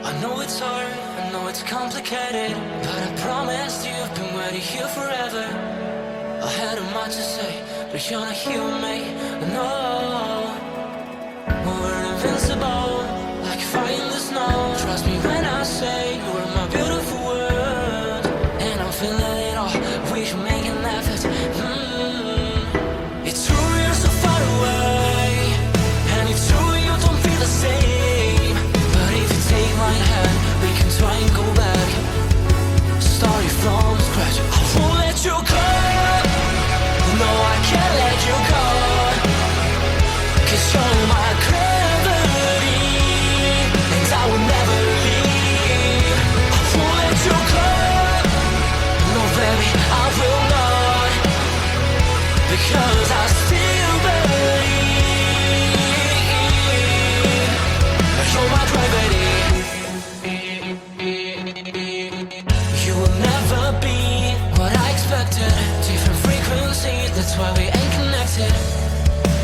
I know it's hard, I know it's complicated, but I promised you I've been waiting here forever. I had a much to say, but you're not here with me, no. We're invincible, like fire in the snow. Trust me when I say you are my beautiful world, and I'm feeling it all, we should make an effort. It's true you're so far away, and it's true you don't feel the same. But if you take my hand, we can try and go back, starting from scratch. I won't let you go, no I can't let you go, 'cause you're my gravity, and I will never leave. I won't let you go, no baby I will not, because I still believe. You're my gravity. You will never be what I expected. Different frequencies, that's why we ain't connected.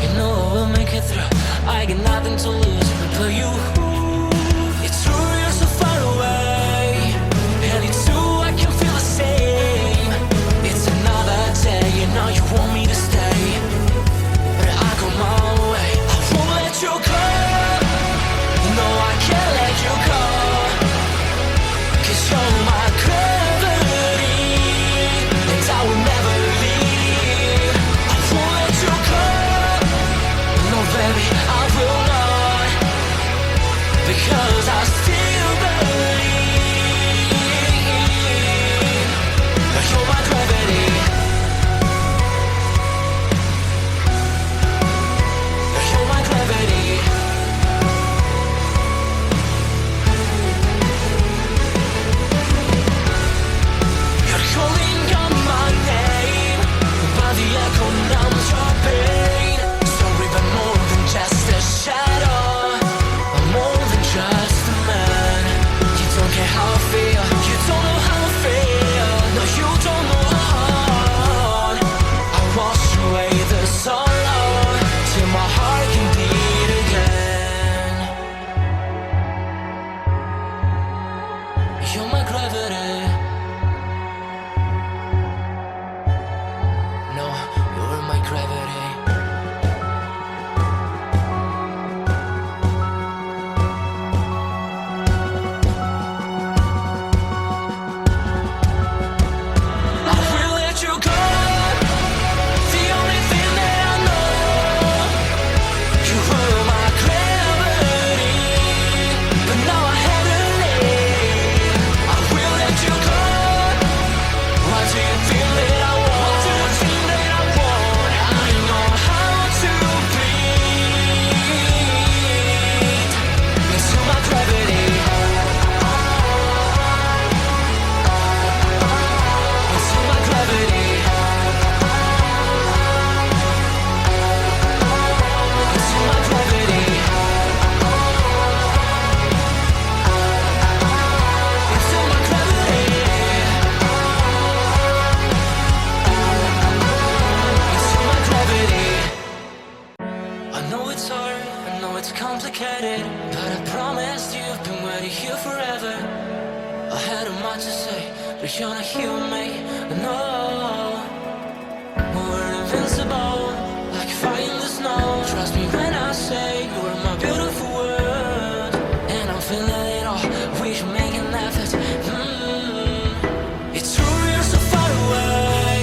You know I will make it through, I got nothing to lose but you. It's true you're so far away, and it's true I can feel the same. It's another day, you know you want me to stay, but I go my way. I won't let you go, no I can't let you go, 'cause you're my gravity, and I will never leave. I won't let you go, no baby I will not, because I still believe. You're my gravity. You're my gravity. You're calling out my name, but the echo numbs your pain. Sorry, but more than just a shadow, I'm more than just a man. You don't care how I feel, you don't know how I feel. No, you don't know how. I wash away the sorrow till my heart can beat again. You're my gravity. No, you're my gravity. I will let you go, the only thing that I know. You were my gravity, but now I have to leave. I will let you go. Why do you feel that I want? What do you think that I want? I know how to breathe into my gravity, into my gravity, into my gravity, into my gravity, into my gravity. I know it's hard, I know it's complicated, but I promised you I've been waiting here forever. I had a much to say, but you're not here with me, no. We're invincible, like fire in the snow. Trust me when I say you are my beautiful world, and I'm feeling it all, we should make an effort. It's true you're so far away,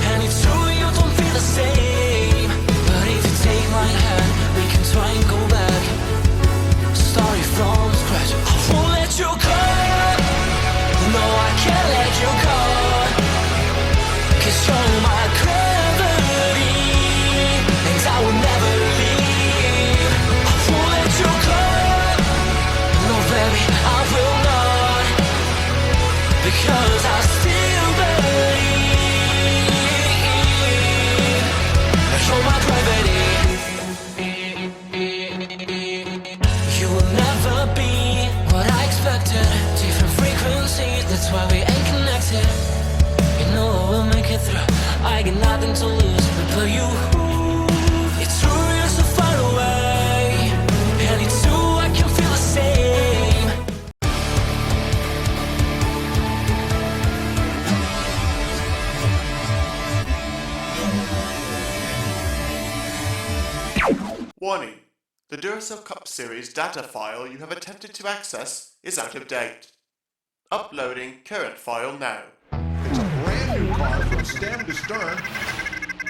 and it's true you don't feel the same. But if you take my hand, we can try and go back, starting from scratch. I won't let you go, no I can't let you go, 'cause you're my gravity, and I will never leave. I won't let you go, no baby I will not. Warning. The Duracell Cup Series data file you have attempted to access is out of date. Uploading current file now. It's a brand new car from stem to stern,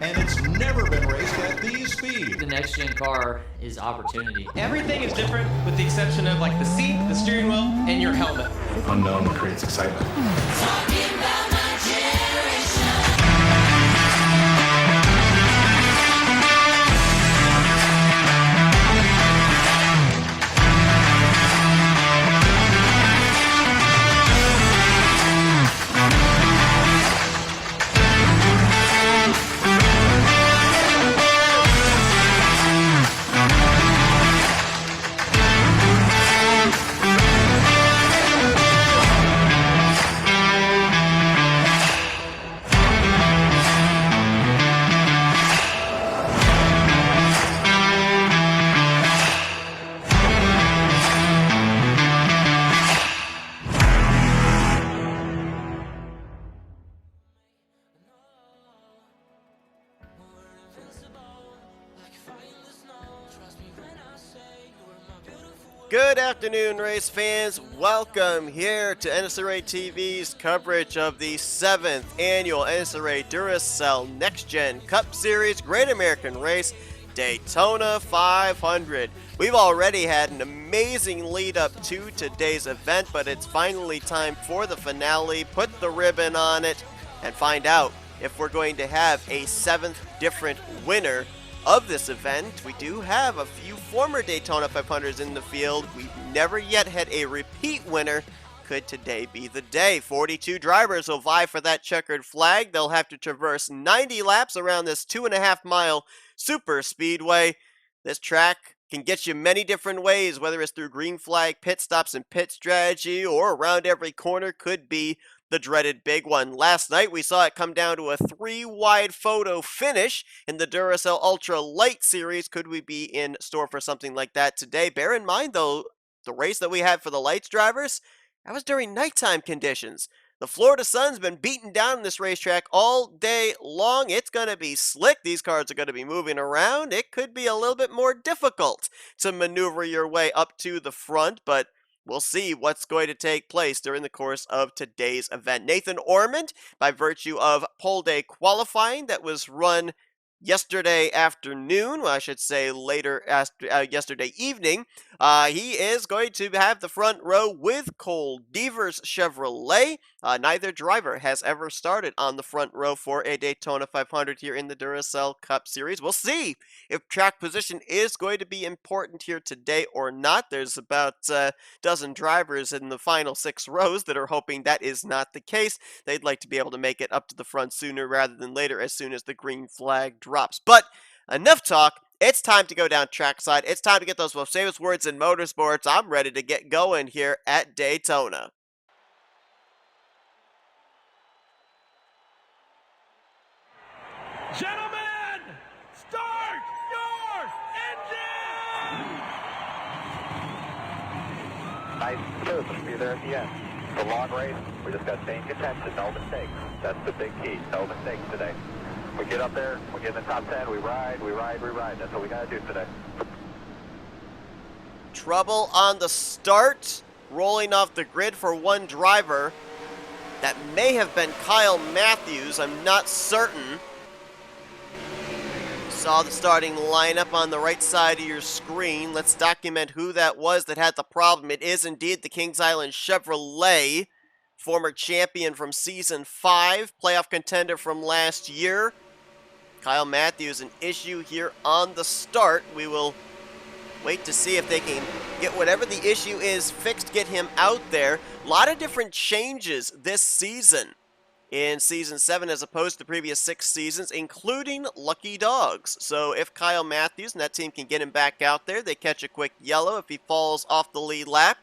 and it's never been raced at these speeds. The next gen car is opportunity. Everything is different with the exception of like the seat, the steering wheel, and your helmet. Unknown creates excitement. Talking about my generation. Good afternoon, race fans. Welcome here to NNSCRA TV's coverage of the 7th annual NNSCRA Duracell Next Gen Cup Series Great American Race Daytona 500. We've already had an amazing lead up to today's event, but it's finally time for the finale. Put the ribbon on it and find out if we're going to have a 7th different winner of this event. We do have a few former Daytona 500s in the field. We've never yet had a repeat winner. Could today be the day? 42 drivers will vie for that checkered flag. They'll have to traverse 90 laps around this 2.5 mile super speedway. This track can get you many different ways, whether it's through green flag pit stops and pit strategy, or around every corner could be the dreaded big one. Last night we saw it come down to a 3-wide photo finish in the Duracell Ultra Light Series. Could we be in store for something like that today? Bear in mind though, the race that we had for the lights drivers, that was during nighttime conditions. The Florida sun's been beating down this racetrack all day long. It's going to be slick. These cars are going to be moving around. It could be a little bit more difficult to maneuver your way up to the front, but we'll see what's going to take place during the course of today's event. Nathan Ormond, by virtue of pole day qualifying that was run yesterday afternoon, well, I should say later yesterday evening, he is going to have the front row with Cole Devers Chevrolet. Neither driver has ever started on the front row for a Daytona 500 here in the Duracell Cup Series. We'll see if track position is going to be important here today or not. There's about a dozen drivers in the final 6 rows that are hoping that is not the case. They'd like to be able to make it up to the front sooner rather than later, as soon as the green flag drops. But enough talk. It's time to go down trackside. It's time to get those most famous words in motorsports. I'm ready to get going here at Daytona. Gentlemen, start your engine! Nice smooth, be there at the end. It's a long race. We just got to stay in contention, no mistakes. That's the big key, no mistakes today. We get up there, we get in the top 10, we ride, we ride, we ride. That's what we got to do today. Trouble on the start, rolling off the grid for one driver. That may have been Kyle Matthews, I'm not certain. Saw the starting lineup on the right side of your screen. Let's document who that was that had the problem. It is indeed the Kings Island Chevrolet, former champion from Season 5, playoff contender from last year. Kyle Matthews, an issue here on the start. We will wait to see if they can get whatever the issue is fixed, get him out there. A lot of different changes this season in Season 7 as opposed to previous 6 seasons, including lucky dogs. So if Kyle Matthews and that team can get him back out there, they catch a quick yellow. If he falls off the lead lap,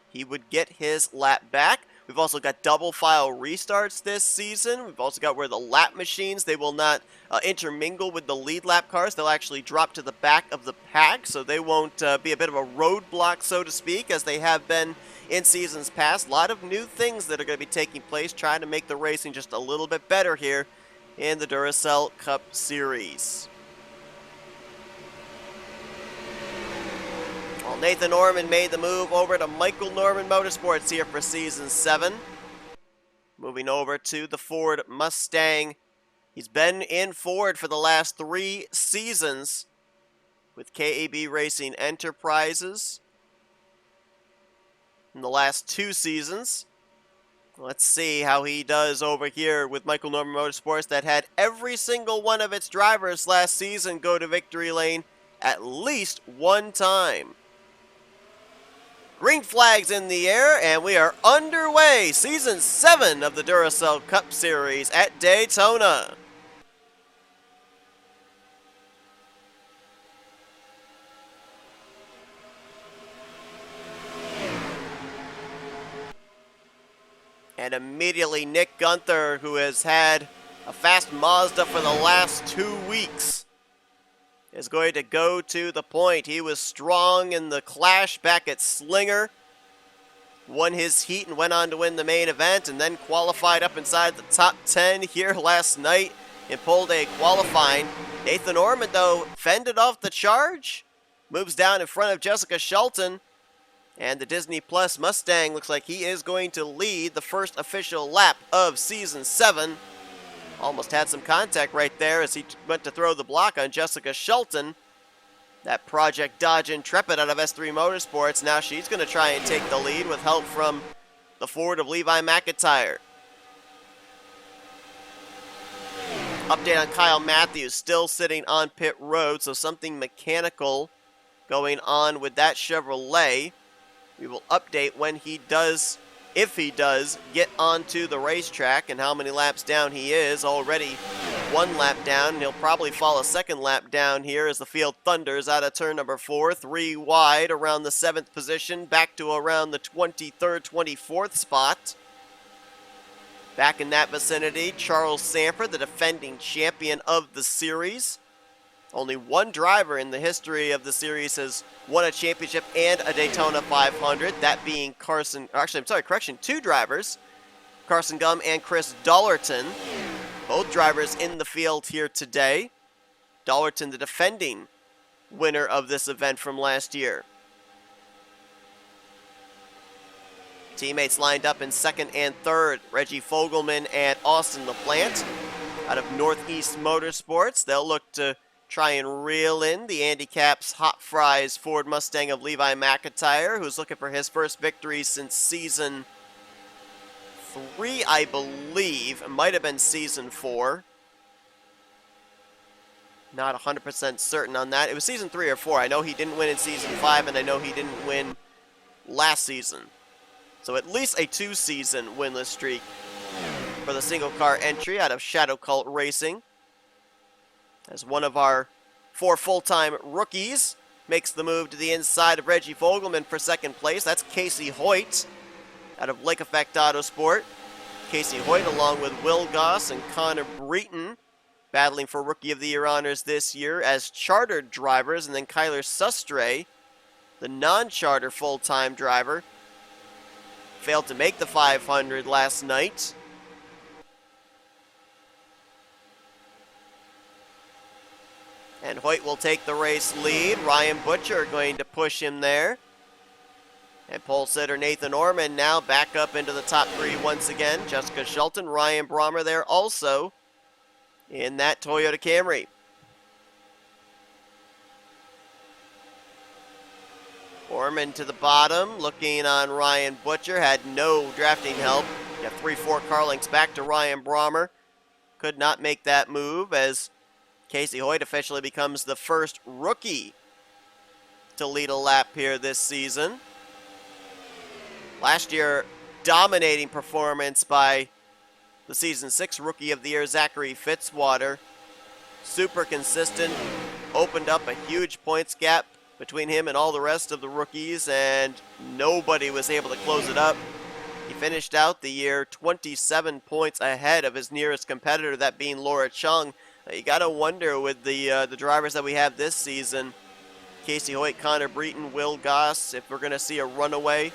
he would get his lap back. We've also got double file restarts this season. We've also got where the lap machines, they will not intermingle with the lead lap cars. They'll actually drop to the back of the pack, so they won't be a bit of a roadblock, so to speak, as they have been in seasons past. A lot of new things that are going to be taking place, trying to make the racing just a little bit better here in the Duracell Cup Series. Well, Nathan Norman made the move over to Michael Norman Motorsports here for Season 7. Moving over to the Ford Mustang. He's been in Ford for the last 3 seasons with KAB Racing Enterprises in the last 2 seasons. Let's see how he does over here with Michael Norman Motorsports that had every single one of its drivers last season go to victory lane at least one time. Green flags in the air, and we are underway. Season 7 of the Duracell Cup Series at Daytona. And immediately Nick Gunther, who has had a fast Mazda for the last 2 weeks, is going to go to the point. He was strong in the clash back at Slinger, won his heat and went on to win the main event, and then qualified up inside the top 10 here last night in pole day qualifying. Nathan Norman, though, fended off the charge, moves down in front of Jessica Shelton, and the Disney Plus Mustang looks like he is going to lead the first official lap of Season 7. Almost had some contact right there as he went to throw the block on Jessica Shelton. That Project Dodge Intrepid out of S3 Motorsports. Now she's going to try and take the lead with help from the Ford of Levi McIntyre. Update on Kyle Matthews, still sitting on pit road, so something mechanical going on with that Chevrolet. We will update when he does, if he does, get onto the racetrack and how many laps down he is. Already 1 lap down, and he'll probably fall a 2nd lap down here as the field thunders out of turn number 4. 3 wide around the 7th position, back to around the 23rd, 24th spot. Back in that vicinity, Charles Sanford, the defending champion of the series. Only 1 driver in the history of the series has won a championship and a Daytona 500, that being 2 drivers, Carson Gum and Chris Dollerton. Both drivers in the field here today. Dollerton, the defending winner of this event from last year. Teammates lined up in 2nd and 3rd, Reggie Fogelman and Austin LaPlante out of Northeast Motorsports. They'll look to try and reel in the Andy Caps Hot Fries Ford Mustang of Levi McIntyre, who's looking for his first victory since Season 3, I believe. It might have been Season 4. Not 100% certain on that. It was Season 3 or 4. I know he didn't win in Season 5, and I know he didn't win last season. So at least a 2-season winless streak for the single car entry out of Shadow Cult Racing. As one of our 4 full-time rookies makes the move to the inside of Reggie Fogelman for 2nd place. That's Casey Hoyt out of Lake Effect Autosport. Casey Hoyt along with Will Goss and Connor Breton battling for Rookie of the Year honors this year as chartered drivers. And then Kyler Sustre, the non-charter full-time driver, failed to make the 500 last night. And Hoyt will take the race lead. Ryan Butcher going to push him there. And pole sitter Nathan Norman now back up into the top 3 once again. Jessica Shelton, Ryan Brommer there also in that Toyota Camry. Orman to the bottom, looking on Ryan Butcher. Had no drafting help. Got 3-4 car lengths back to Ryan Brommer. Could not make that move as Casey Hoyt officially becomes the first rookie to lead a lap here this season. Last year, dominating performance by the Season 6 Rookie of the Year, Zachary Fitzwater. Super consistent, opened up a huge points gap between him and all the rest of the rookies, and nobody was able to close it up. He finished out the year 27 points ahead of his nearest competitor, that being Laura Chung. You got to wonder with the drivers that we have this season, Casey Hoyt, Connor Breton, Will Goss, if we're going to see a runaway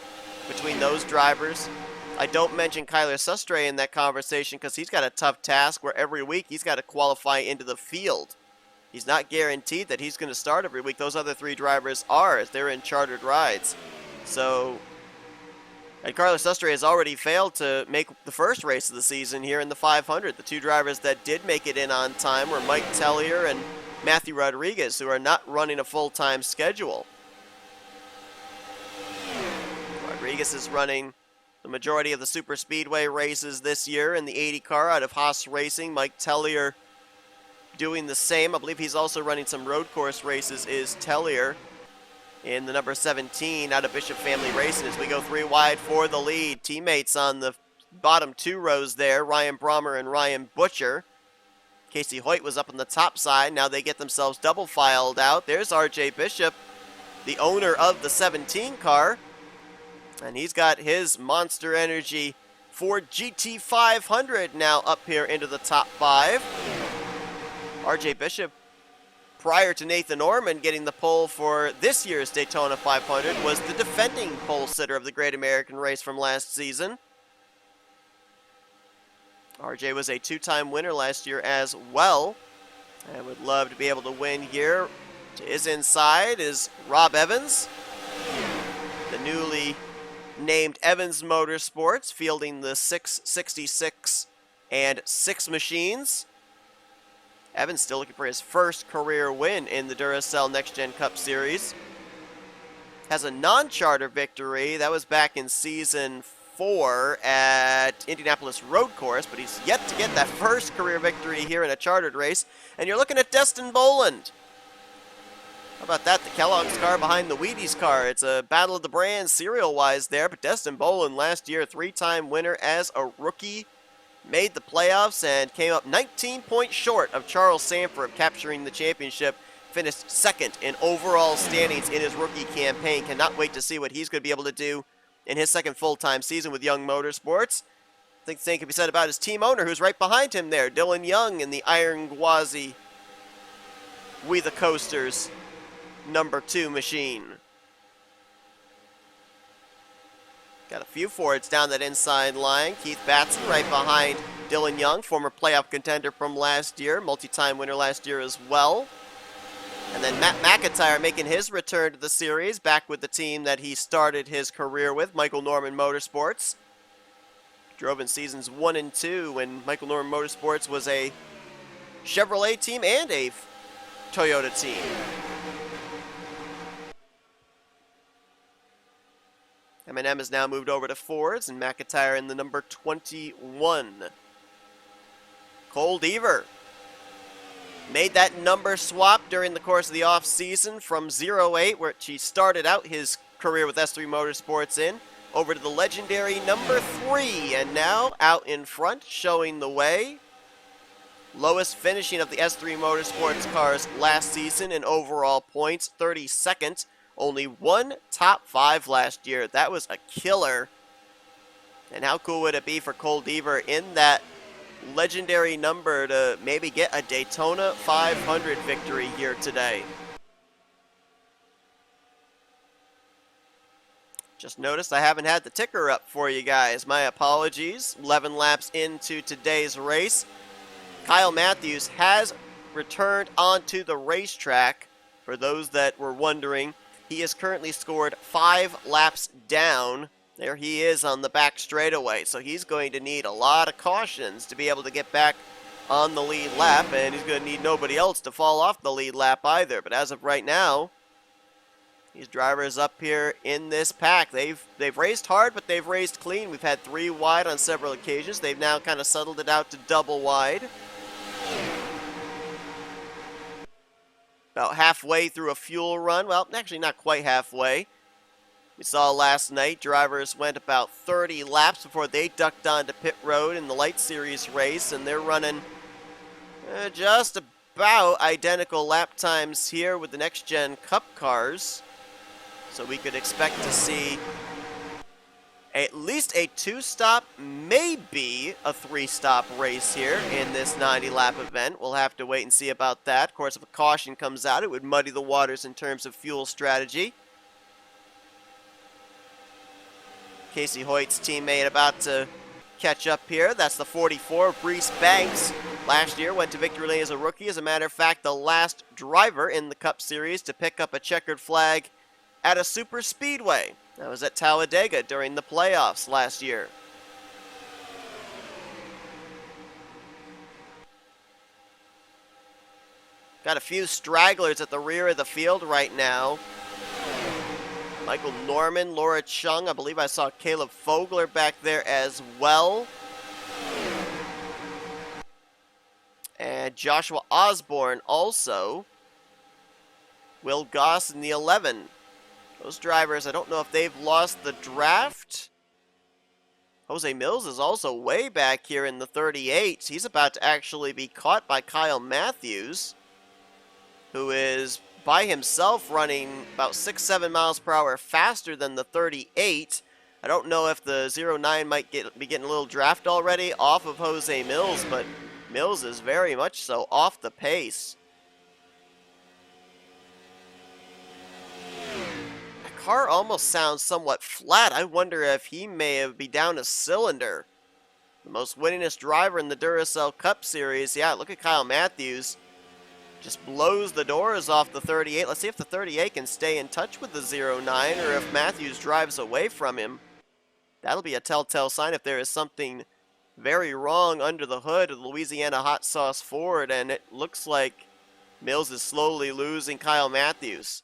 between those drivers. I don't mention Kyler Sustre in that conversation because he's got a tough task where every week he's got to qualify into the field he's not guaranteed that he's going to start every week. Those other 3 drivers are, as they're in chartered rides. So, and Carlos Sastre has already failed to make the first race of the season here in the 500. The 2 drivers that did make it in on time were Mike Tellier and Matthew Rodriguez, who are not running a full-time schedule. Rodriguez is running the majority of the super speedway races this year in the 80 car out of Haas Racing. Mike Tellier doing the same. I believe he's also running some road course races, is Tellier, in the number 17 out of Bishop Family Racing as we go 3 wide for the lead. Teammates on the bottom 2 rows there, Ryan Brommer and Ryan Butcher. Casey Hoyt was up on the top side. Now they get themselves double filed out. There's RJ Bishop, the owner of the 17 car. And he's got his Monster Energy Ford GT500 now up here into the top 5. RJ Bishop, prior to Nathan Orman getting the pole for this year's Daytona 500, was the defending pole sitter of the Great American Race from last season. RJ was a 2-time winner last year as well, and would love to be able to win here. To his inside is Rob Evans, the newly named Evans Motorsports, fielding the 666 and 6 machines. Evans still looking for his first career win in the Duracell Next Gen Cup Series. Has a non-charter victory. That was back in Season 4 at Indianapolis Road Course, but he's yet to get that first career victory here in a chartered race. And you're looking at Destin Boland. How about that? The Kellogg's car behind the Wheaties car. It's a battle of the brands serial-wise there, but Destin Boland last year, 3-time winner as a rookie, made the playoffs and came up 19 points short of Charles Sanford capturing the championship. Finished 2nd in overall standings in his rookie campaign. Cannot wait to see what he's going to be able to do in his second full-time season with Young Motorsports. I think the same can be said about his team owner, who's right behind him there, Dylan Young in the Iron Gwazi We the Coasters number 2 machine. Got a few Fords down that inside line. Keith Batson right behind Dylan Young, former playoff contender from last year, multi-time winner last year as well. And then Matt McIntyre making his return to the series, back with the team that he started his career with, Michael Norman Motorsports. Drove in seasons 1 and 2 when Michael Norman Motorsports was a Chevrolet team and a Toyota team. M&M has now moved over to Fords, and McIntyre in the number 21. Cole Deaver made that number swap during the course of the off-season from 08, where he started out his career with S3 Motorsports over to the legendary number 3, and now out in front, showing the way. Lowest finishing of the S3 Motorsports cars last season in overall points, 32nd. Only 1 top 5 last year. That was a killer. And how cool would it be for Cole Deaver in that legendary number to maybe get a Daytona 500 victory here today? Just noticed I haven't had the ticker up for you guys. My apologies. 11 laps into today's race. Kyle Matthews has returned onto the racetrack. For those that were wondering, he has currently scored 5 laps down. There he is on the back straightaway. So he's going to need a lot of cautions to be able to get back on the lead lap. And he's going to need nobody else to fall off the lead lap either. But as of right now, these drivers up here in this pack, they've raced hard, but they've raced clean. We've had 3 wide on several occasions. They've now kind of settled it out to double wide. About halfway through a fuel run. Well, actually not quite halfway. We saw last night drivers went about 30 laps before they ducked onto pit road in the Light Series race, and they're running just about identical lap times here with the Next Gen Cup cars. So we could expect to see at least a 2-stop, maybe a 3-stop race here in this 90-lap event. We'll have to wait and see about that. Of course, if a caution comes out, it would muddy the waters in terms of fuel strategy. Casey Hoyt's teammate about to catch up here. That's the 44, Reese Banks. Last year went to victory lane as a rookie. As a matter of fact, the last driver in the Cup Series to pick up a checkered flag at a super speedway. That was at Talladega during the playoffs last year. Got a few stragglers at the rear of the field right now. Michael Norman, Laura Chung, I believe I saw Caleb Fogler back there as well. And Joshua Osborne also. Will Goss in the 11. Those drivers, I don't know if they've lost the draft. Jose Mills is also way back here in the 38. He's about to actually be caught by Kyle Matthews, who is by himself running about 6-7 miles per hour faster than the 38. I don't know if the 09 might be getting a little draft already off of Jose Mills, but Mills is very much so off the pace. The car almost sounds somewhat flat. I wonder if he may be down a cylinder. The most winningest driver in the Duracell Cup Series. Yeah, look at Kyle Matthews. Just blows the doors off the 38. Let's see if the 38 can stay in touch with the 09 or if Matthews drives away from him. That'll be a telltale sign if there is something very wrong under the hood of the Louisiana Hot Sauce Ford, and it looks like Mills is slowly losing Kyle Matthews.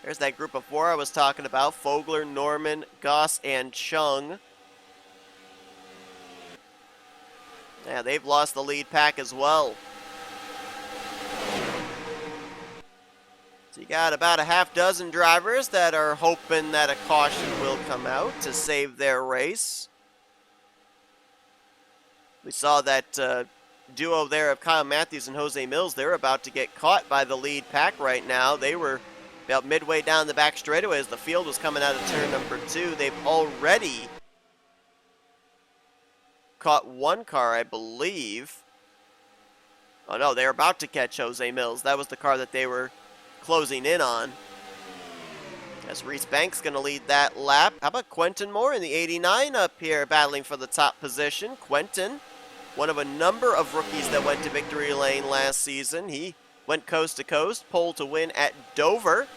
There's that group of four I was talking about. Fogler, Norman, Goss, and Chung. Yeah, they've lost the lead pack as well. So you got about a half dozen drivers that are hoping that a caution will come out to save their race. We saw that duo there of Kyle Matthews and Jose Mills. They're about to get caught by the lead pack right now. They were about midway down the back straightaway as the field was coming out of turn number 2. They've already caught one car, I believe. Oh no, they're about to catch Jose Mills. That was the car that they were closing in on. As Reese Banks going to lead that lap. How about Quentin Moore in the 89 up here battling for the top position? Quentin, one of a number of rookies that went to victory lane last season. He went coast to coast, pole to win at Dover.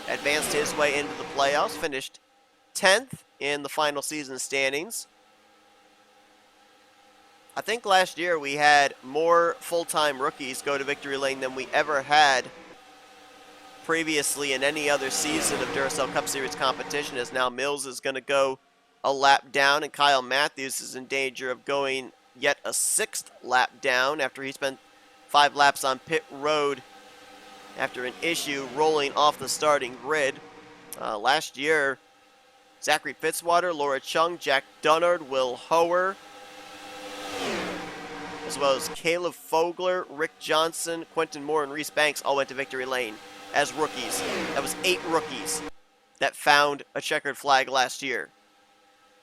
Advanced his way into the playoffs, finished 10th in the final season standings. I think last year we had more full-time rookies go to victory lane than we ever had previously in any other season of Duracell Cup Series competition, as now Mills is going to go a lap down and Kyle Matthews is in danger of going yet a 6th lap down after he spent 5 laps on pit road after an issue rolling off the starting grid. Last year, Zachary Fitzwater, Laura Chung, Jack Dunnard, Will Hoer, as well as Caleb Fogler, Rick Johnson, Quentin Moore, and Reese Banks all went to victory lane as rookies. That was 8 rookies that found a checkered flag last year.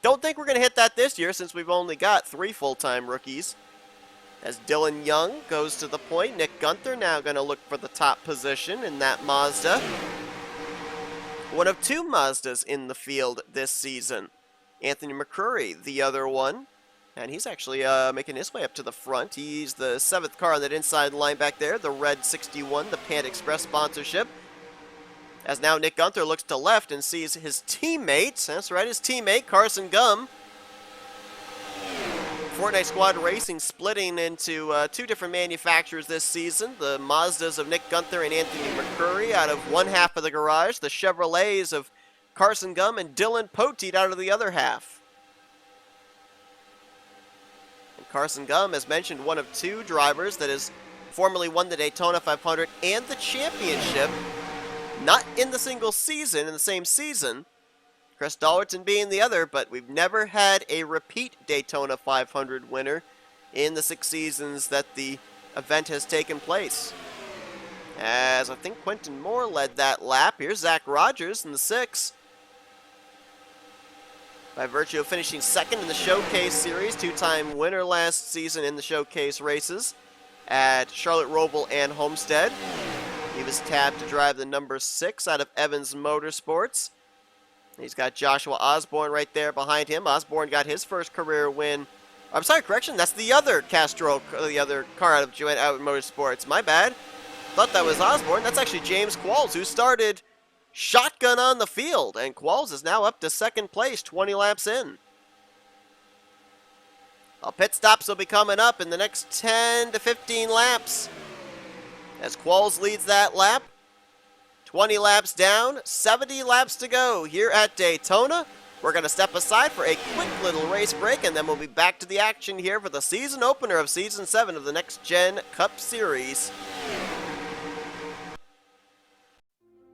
Don't think we're going to hit that this year since we've only got 3 full-time rookies. As Dylan Young goes to the point, Nick Gunther now going to look for the top position in that Mazda. One of 2 Mazdas in the field this season. Anthony McCurry, the other one. And he's actually making his way up to the front. He's the 7th car on that inside line back there, the red 61, the Pant Express sponsorship. As now Nick Gunther looks to left and sees his teammate, that's right, his teammate, Carson Gum. Fortnite Squad Racing splitting into 2 different manufacturers this season. The Mazdas of Nick Gunther and Anthony McCurry out of one half of the garage. The Chevrolets of Carson Gum and Dylan Poteet out of the other half. And Carson Gum, as mentioned, one of 2 drivers that has formerly won the Daytona 500 and the championship. Not in the single season, in the same season. Chris Dollerton being the other, but we've never had a repeat Daytona 500 winner in the 6 seasons that the event has taken place. As I think Quentin Moore led that lap. Here's Zach Rogers in the 6. By virtue of finishing 2nd in the Showcase Series, 2-time winner last season in the Showcase races at Charlotte Roval and Homestead. He was tabbed to drive the number 6 out of Evans Motorsports. He's got Joshua Osborne right there behind him. Osborne got his first career win. I'm sorry, correction, that's the other Castro, the other car out of Motorsports. My bad. Thought that was Osborne. That's actually James Qualls, who started shotgun on the field, and Qualls is now up to second place, 20 laps in. Well, pit stops will be coming up in the next 10 to 15 laps. As Qualls leads that lap, 20 laps down, 70 laps to go here at Daytona. We're going to step aside for a quick little race break, and then we'll be back to the action here for the season opener of Season 7 of the Next Gen Cup Series.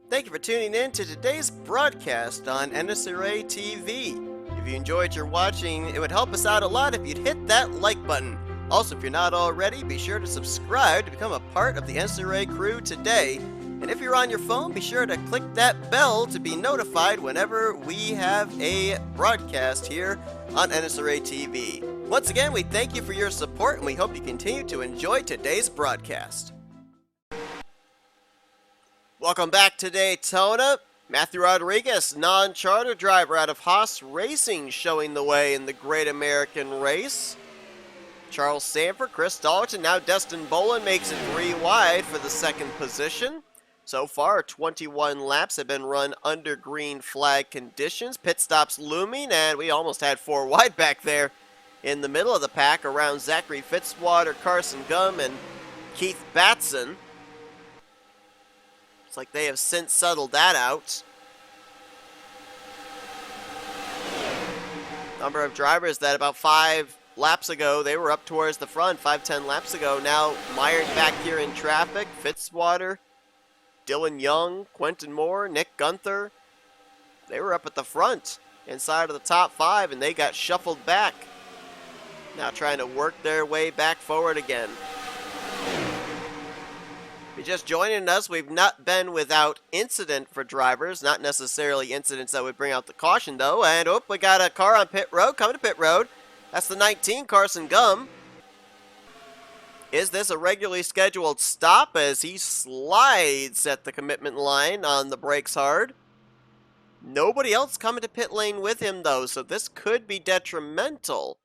Thank you for tuning in to today's broadcast on NNSCRA TV. If you enjoyed your watching, it would help us out a lot if you'd hit that like button. Also, if you're not already, be sure to subscribe to become a part of the NNSCRA crew today. And if you're on your phone, be sure to click that bell to be notified whenever we have a broadcast here on NNSCRA TV. Once again, we thank you for your support, and we hope you continue to enjoy today's broadcast. Welcome back to Daytona. Matthew Rodriguez, non-charter driver out of Haas Racing, showing the way in the Great American Race. Charles Sanford, Chris Dalton, now Dustin Bolin makes it 3 wide for the second position. So far, 21 laps have been run under green flag conditions. Pit stops looming, and we almost had 4 wide back there in the middle of the pack around Zachary Fitzwater, Carson Gum, and Keith Batson. It's like they have since settled that out. Number of drivers that about 5 laps ago, they were up towards the front, 5-10 laps ago, now mired back here in traffic. Fitzwater, Dylan Young, Quentin Moore, Nick Gunther, they were up at the front, inside of the top 5, and they got shuffled back. Now trying to work their way back forward again. If you're just joining us, we've not been without incident for drivers, not necessarily incidents that would bring out the caution though, and oh, we got a car on pit road, coming to pit road. That's the 19, Carson Gum. Is this a regularly scheduled stop as he slides at the commitment line on the brakes hard? Nobody else coming to pit lane with him though, so this could be detrimental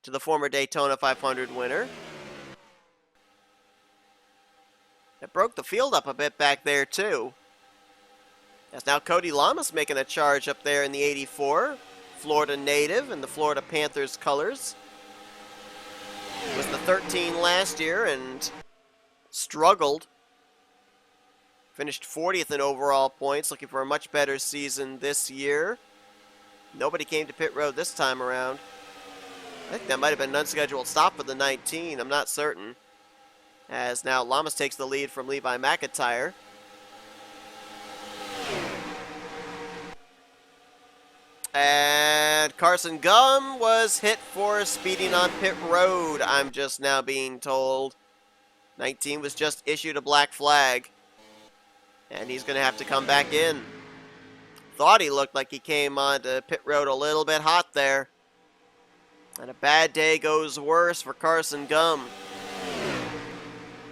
to the former Daytona 500 winner. It broke the field up a bit back there too. As now Cody Lamas making a charge up there in the 84. Florida native in the Florida Panthers colors. Was the 13 last year and struggled. Finished 40th in overall points, looking for a much better season this year. Nobody came to pit road this time around. I think that might have been an unscheduled stop for the 19, I'm not certain. As now Lamas takes the lead from Levi McIntyre. And Carson Gum was hit for speeding on pit road, I'm just now being told. 19 was just issued a black flag. And he's going to have to come back in. Thought he looked like he came onto pit road a little bit hot there. And a bad day goes worse for Carson Gum.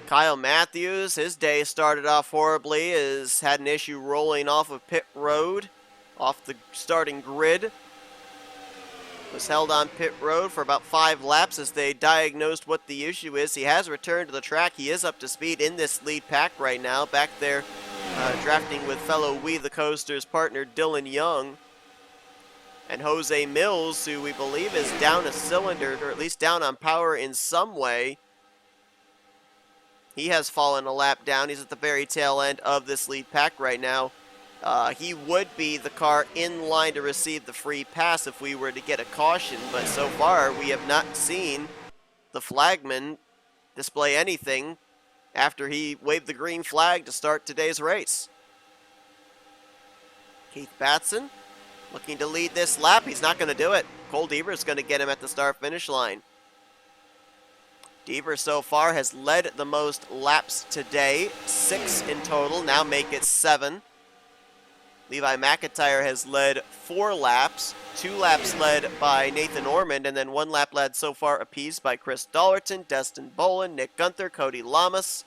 Kyle Matthews, his day started off horribly, has had an issue rolling off of pit road, off the starting grid. Was held on pit road for about 5 laps as they diagnosed what the issue is. He has returned to the track. He is up to speed in this lead pack right now. Back there drafting with fellow We the Coasters partner Dylan Young. And Jose Mills, who we believe is down a cylinder, or at least down on power in some way. He has fallen a lap down. He's at the very tail end of this lead pack right now. He would be the car in line to receive the free pass if we were to get a caution, but so far we have not seen the flagman display anything after he waved the green flag to start today's race. Keith Batson looking to lead this lap. He's not going to do it. Cole Deaver is going to get him at the start-finish line. Deaver so far has led the most laps today, 6 in total, now make it 7. Levi McIntyre has led 4 laps, 2 laps led by Nathan Ormond, and then 1 lap led so far appeased by Chris Dollerton, Destin Bolin, Nick Gunther, Cody Lamas,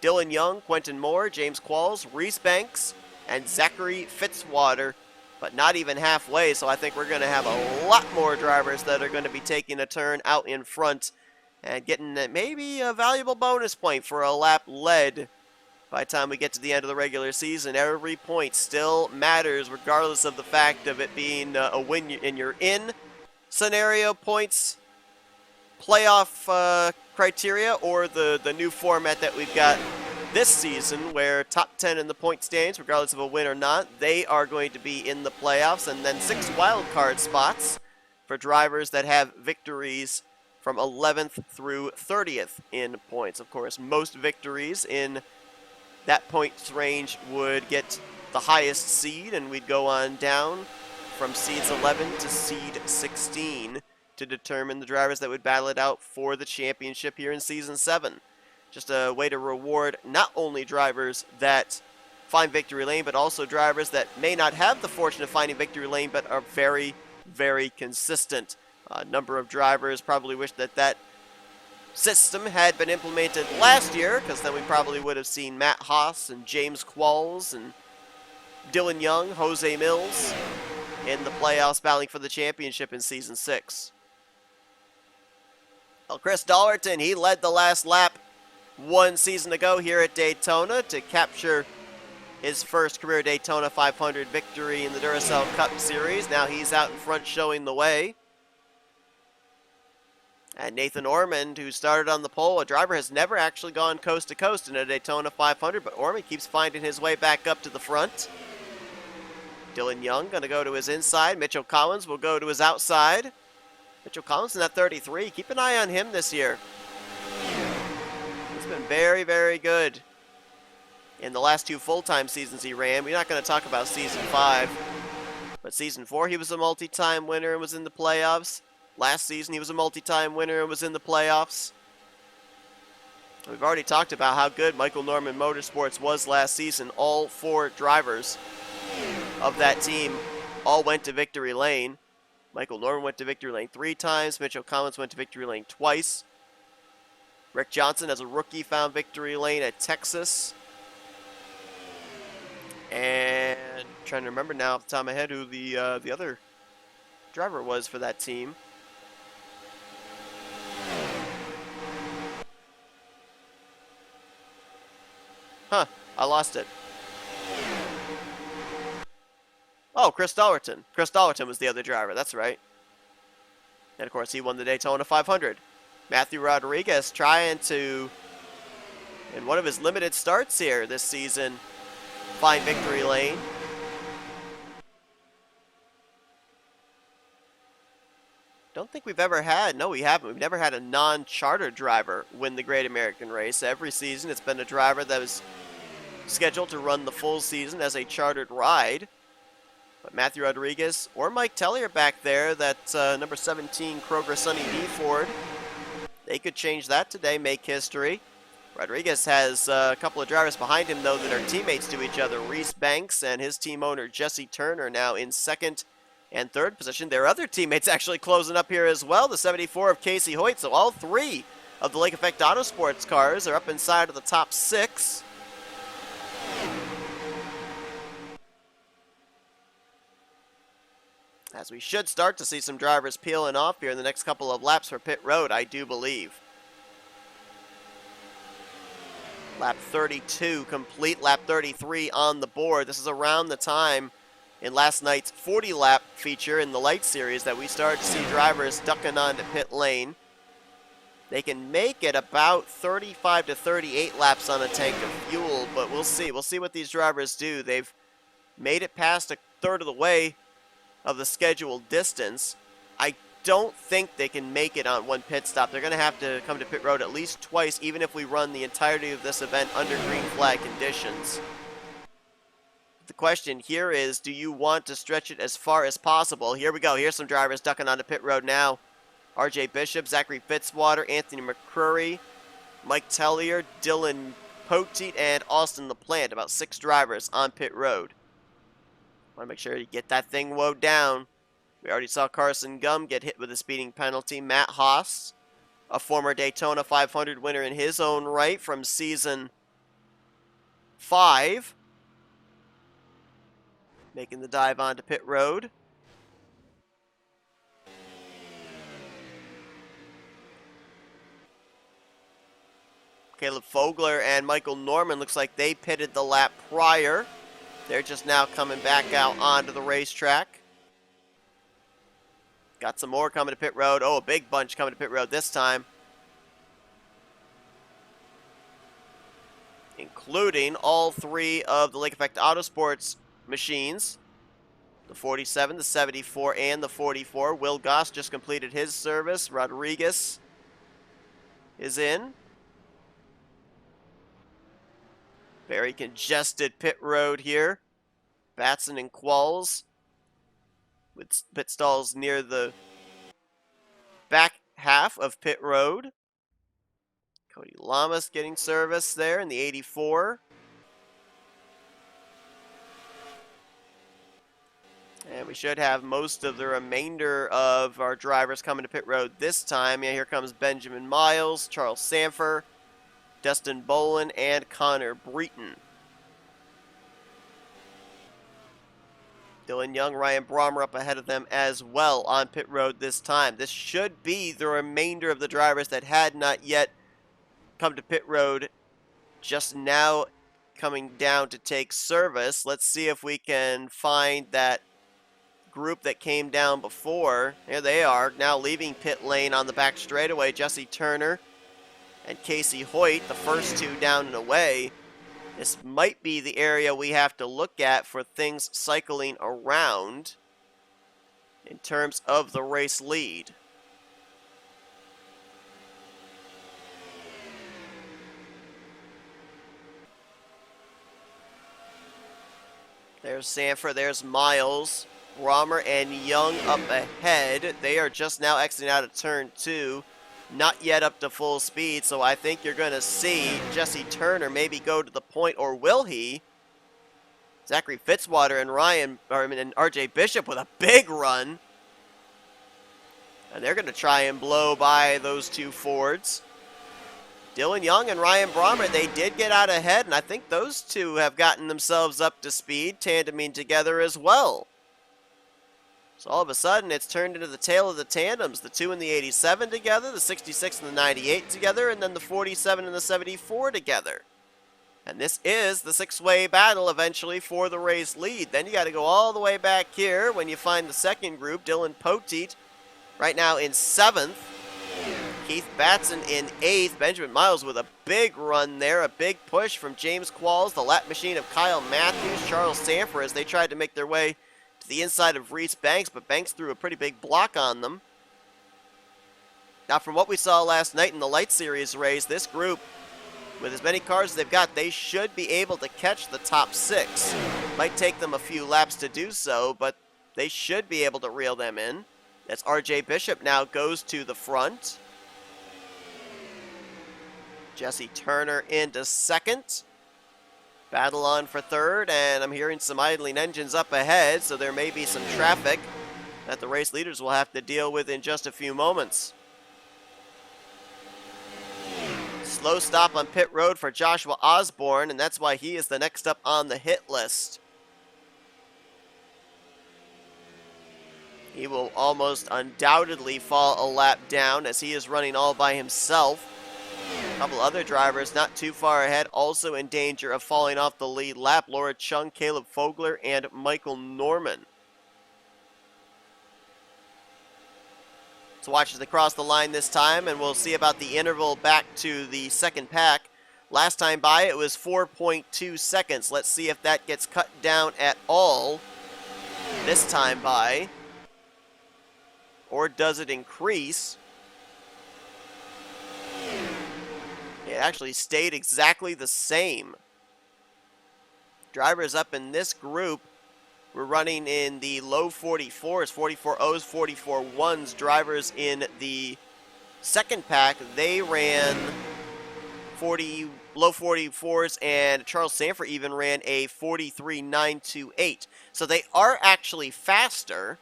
Dylan Young, Quentin Moore, James Qualls, Reese Banks, and Zachary Fitzwater but not even halfway, so I think we're going to have a lot more drivers that are going to be taking a turn out in front and getting maybe a valuable bonus point for a lap led by the time we get to the end of the regular season. Every point still matters regardless of the fact of it being a win in your in scenario points playoff criteria or the new format that we've got this season where top 10 in the point standings, regardless of a win or not, they are going to be in the playoffs, and then 6 wild card spots for drivers that have victories from 11th through 30th in points. Of course, most victories in that points range would get the highest seed, and we'd go on down from seeds 11 to seed 16 to determine the drivers that would battle it out for the championship here in Season 7. Just a way to reward not only drivers that find victory lane, but also drivers that may not have the fortune of finding victory lane, but are very, very consistent. A number of drivers probably wish that that system had been implemented last year, because then we probably would have seen Matt Haas and James Qualls and Dylan Young, Jose Mills in the playoffs battling for the championship in Season 6. Well, Chris Dollerton, he led the last lap 1 season ago here at Daytona to capture his first career Daytona 500 victory in the Duracell Cup Series. Now he's out in front showing the way. And Nathan Ormond, who started on the pole, a driver has never actually gone coast to coast in a Daytona 500, but Ormond keeps finding his way back up to the front. Dylan Young going to go to his inside. Mitchell Collins will go to his outside. Mitchell Collins in that 33. Keep an eye on him this year. He's been very, very good in the last 2 full-time seasons he ran. We're not going to talk about Season 5, but Season 4 he was a multi-time winner and was in the playoffs. Last season he was a multi-time winner and was in the playoffs. We've already talked about how good Michael Norman Motorsports was last season. All 4 drivers of that team all went to victory lane. Michael Norman went to victory lane 3 times. Mitchell Collins went to victory lane twice. Rick Johnson, as a rookie, found victory lane at Texas. And I'm trying to remember now off the top of my head who the other driver was for that team. Huh, I lost it. Oh, Chris Dollerton. Chris Dollerton was the other driver, that's right. And of course, he won the Daytona 500. Matthew Rodriguez trying to, in one of his limited starts here this season, find victory lane. Don't think we've ever had, no we haven't, we've never had a non-charter driver win the Great American Race. Every season it's been a driver that was scheduled to run the full season as a chartered ride. But Matthew Rodriguez or Mike Tellier back there, that number 17 Kroger Sunny D Ford, they could change that today, make history. Rodriguez has a couple of drivers behind him, though, that are teammates to each other. Reese Banks and his team owner, Jesse Turner, now in 2nd and 3rd position. Their other teammates actually closing up here as well, the 74 of Casey Hoyt. So all 3 of the Lake Effect Autosports cars are up inside of the top 6. As we should start to see some drivers peeling off here in the next couple of laps for pit road, I do believe. Lap 32 complete, lap 33 on the board. This is around the time in last night's 40-lap feature in the Light Series that we started to see drivers ducking onto pit lane. They can make it about 35 to 38 laps on a tank of fuel, but we'll see. We'll see what these drivers do. They've made it past a third of the way of the scheduled distance. I don't think they can make it on one pit stop. They're going to have to come to pit road at least twice, even if we run the entirety of this event under green flag conditions. The question here is, do you want to stretch it as far as possible? Here we go. Here's some drivers ducking onto pit road now. RJ Bishop, Zachary Fitzwater, Anthony McCrory, Mike Tellier, Dylan Poteet, and Austin LaPlante. About 6 drivers on pit road. Want to make sure you get that thing woed down. We already saw Carson Gum get hit with a speeding penalty. Matt Haas, a former Daytona 500 winner in his own right from season 5. making the dive onto pit road. Caleb Fogler and Michael Norman looks like they pitted the lap prior. They're just now coming back out onto the racetrack. Got some more coming to pit road. Oh, a big bunch coming to pit road this time. Including all three of the Lake Effect Autosports machines. The 47, the 74, and the 44. Will Goss just completed his service. Rodriguez is in. Very congested pit road here. Batson and Qualls with pit stalls near the back half of pit road. Cody Lamas getting service there in the 84. And we should have most of the remainder of our drivers coming to pit road this time. Yeah, here comes Benjamin Miles, Charles Sanford, Dustin Bolin, and Connor Breton. Dylan Young, Ryan Brommer up ahead of them as well on pit road this time. This should be the remainder of the drivers that had not yet come to pit road, just now coming down to take service. Let's see if we can find that group that came down before. Here they are, now leaving pit lane on the back straightaway. Jesse Turner and Casey Hoyt, the first two down and away. This might be the area we have to look at for things cycling around in terms of the race lead. There's Sanford, there's Miles, Romer, and Young up ahead. They are just now exiting out of turn 2. Not yet up to full speed, so I think you're going to see Jesse Turner maybe go to the point, or will he? Zachary Fitzwater and and RJ Bishop with a big run. And they're going to try and blow by those two Fords. Dylan Young and Ryan Brommer, they did get out ahead, and I think those two have gotten themselves up to speed, tandeming together as well. So all of a sudden, it's turned into the tale of the tandems. The 2 and the 87 together, the 66 and the 98 together, and then the 47 and the 74 together. And this is the six-way battle eventually for the race lead. Then you got to go all the way back here when you find the second group. Dylan Poteet right now in 7th. Keith Batson in 8th. Benjamin Miles with a big run there. A big push from James Qualls, the lap machine of Kyle Matthews, Charles Sanford as they tried to make their way to the inside of Reese Banks, but Banks threw a pretty big block on them. Now, from what we saw last night in the Light Series race, this group, with as many cars as they've got, they should be able to catch the top 6. Might take them a few laps to do so, but they should be able to reel them in. As RJ Bishop now goes to the front. Jesse Turner into 2nd. Battle on for 3rd, and I'm hearing some idling engines up ahead, so there may be some traffic that the race leaders will have to deal with in just a few moments. Slow stop on pit road for Joshua Osborne, and that's why he is the next up on the hit list. He will almost undoubtedly fall a lap down as he is running all by himself. A couple other drivers not too far ahead, also in danger of falling off the lead lap. Laura Chung, Caleb Fogler, and Michael Norman. So watch as they cross the line this time, and we'll see about the interval back to the second pack. Last time by, it was 4.2 seconds. Let's see if that gets cut down at all this time by. Or does it increase? It actually stayed exactly the same. Drivers up in this group were running in the low 44s, 44.0s, 44.1s. Drivers in the second pack, they ran low 44s, and Charles Sanford even ran a 43.928. So they are actually faster.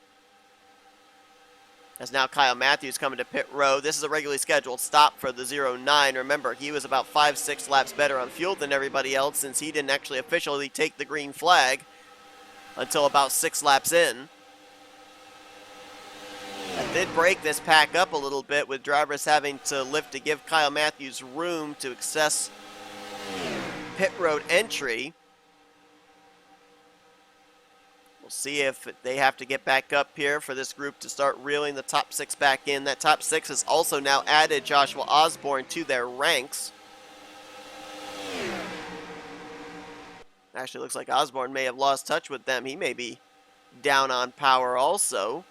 As now Kyle Matthews coming to pit road. This is a regularly scheduled stop for the 09. Remember, he was about 5-6 laps better on fuel than everybody else since he didn't actually officially take the green flag until about 6 laps in. That did break this pack up a little bit, with drivers having to lift to give Kyle Matthews room to access pit road entry. We'll see if they have to get back up here for this group to start reeling the top 6 back in. That top 6 has also now added Joshua Osborne to their ranks. Actually, looks like Osborne may have lost touch with them. He may be down on power also.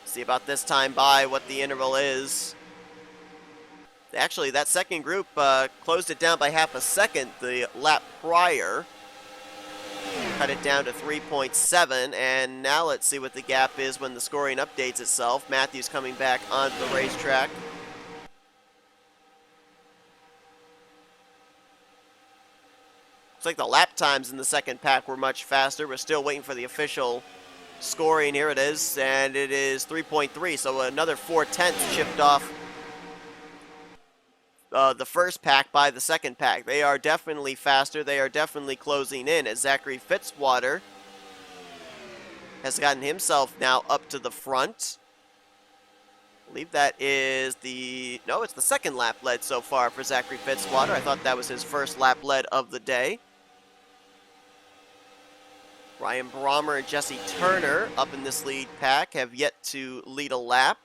See about this time by what the interval is. Actually, that second group closed it down by half a second the lap prior. Cut it down to 3.7, and now let's see what the gap is when the scoring updates itself. Matthews coming back onto the racetrack. Looks like the lap times in the second pack were much faster. We're still waiting for the official scoring. Here it is, and it is 3.3, so another 4/10 chipped off the first pack by the second pack. They are definitely faster. They are definitely closing in, as Zachary Fitzwater has gotten himself now up to the front. I believe that is the... No, it's the second lap lead so far for Zachary Fitzwater. I thought that was his first lap lead of the day. Ryan Brommer and Jesse Turner up in this lead pack have yet to lead a lap.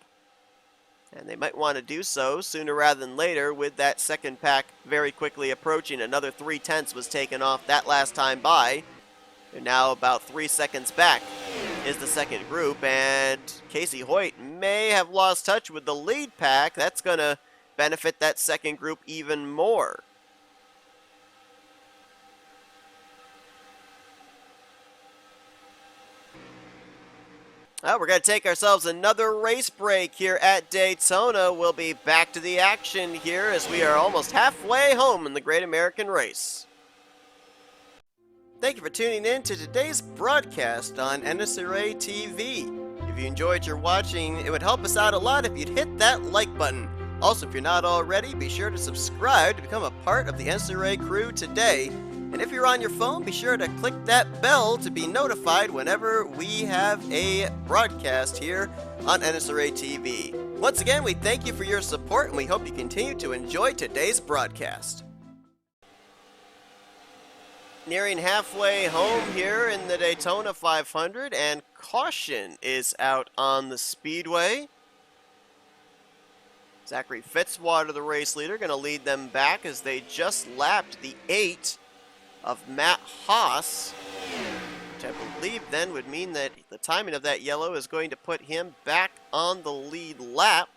And they might want to do so sooner rather than later, with that second pack very quickly approaching. Another 3/10 was taken off that last time by. They're now about 3 seconds back is the second group, and Casey Hoyt may have lost touch with the lead pack. That's going to benefit that second group even more. Well, we're going to take ourselves another race break here at Daytona. We'll be back to the action here as we are almost halfway home in the Great American Race. Thank you for tuning in to today's broadcast on NNSCRA TV. If you enjoyed your watching, it would help us out a lot if you'd hit that like button. Also, if you're not already, be sure to subscribe to become a part of the NNSCRA crew today. And if you're on your phone, be sure to click that bell to be notified whenever we have a broadcast here on NNSCRA TV. Once again, we thank you for your support, and we hope you continue to enjoy today's broadcast. Nearing halfway home here in the Daytona 500, and caution is out on the speedway. Zachary Fitzwater, the race leader, going to lead them back as they just lapped the 8 of Matt Haas, which I believe then would mean that the timing of that yellow is going to put him back on the lead lap.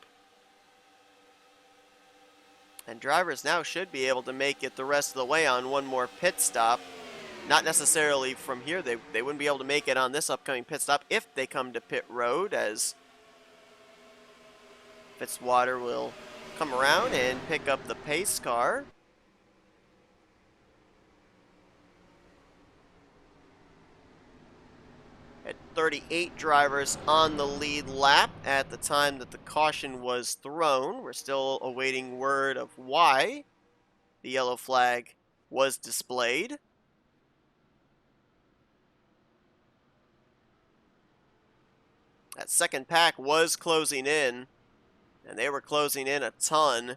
And drivers now should be able to make it the rest of the way on one more pit stop. Not necessarily from here. They wouldn't be able to make it on this upcoming pit stop if they come to pit road, as Fitzwater will come around and pick up the pace car. At 38 drivers on the lead lap at the time that the caution was thrown. We're still awaiting word of why the yellow flag was displayed. That second pack was closing in, and they were closing in a ton.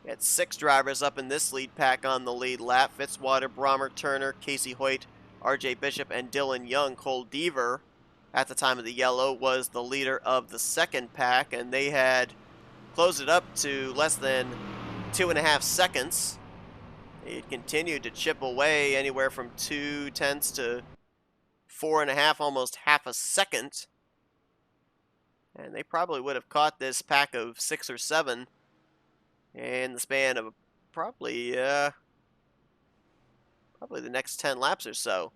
We had 6 drivers up in this lead pack on the lead lap. Fitzwater, Brommer, Turner, Casey Hoyt, RJ Bishop, and Dylan Young. Cole Deaver, at the time of the yellow, was the leader of the second pack, and they had closed it up to less than 2.5 seconds. It continued to chip away anywhere from 0.2 to 4.5, almost half a second. And they probably would have caught this pack of 6 or 7 in the span of probably the next 10 laps or so.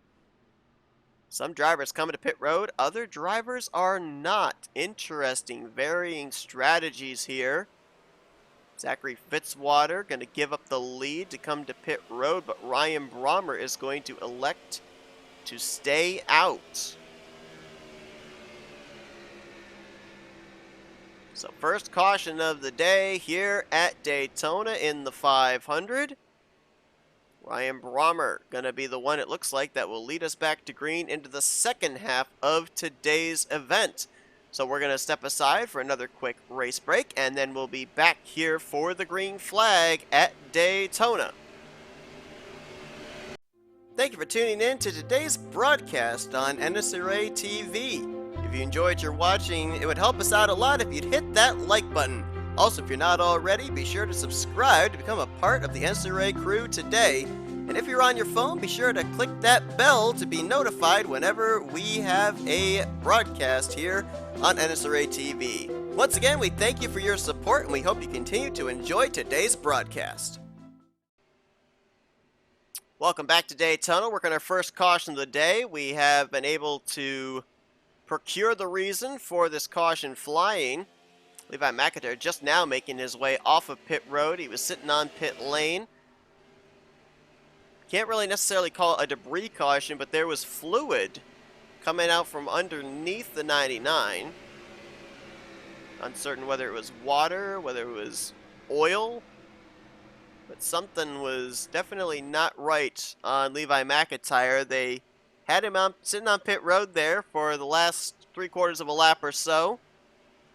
Some drivers coming to pit road, other drivers are not. Interesting, varying strategies here. Zachary Fitzwater going to give up the lead to come to pit road, but Ryan Brommer is going to elect to stay out. So first caution of the day here at Daytona in the 500. Ryan Brommer gonna be the one, it looks like, that will lead us back to green into the second half of today's event. So we're gonna step aside for another quick race break, and then we'll be back here for the green flag at Daytona. Thank you for tuning in to today's broadcast on NNSCRA TV. If you enjoyed your watching, it would help us out a lot if you'd hit that like button. Also, if you're not already, be sure to subscribe to become a part of the NNSCRA crew today. And if you're on your phone, be sure to click that bell to be notified whenever we have a broadcast here on NNSCRA TV. Once again, we thank you for your support, and we hope you continue to enjoy today's broadcast. Welcome back to Daytona. Working our first caution of the day. We have been able to procure the reason for this caution flying. Levi McIntyre just now making his way off of pit road. He was sitting on pit lane. Can't really necessarily call it a debris caution, but there was fluid coming out from underneath the 99. Uncertain whether it was water, whether it was oil, but something was definitely not right on Levi McIntyre. They had him sitting on pit road there for the last 3/4 of a lap or so,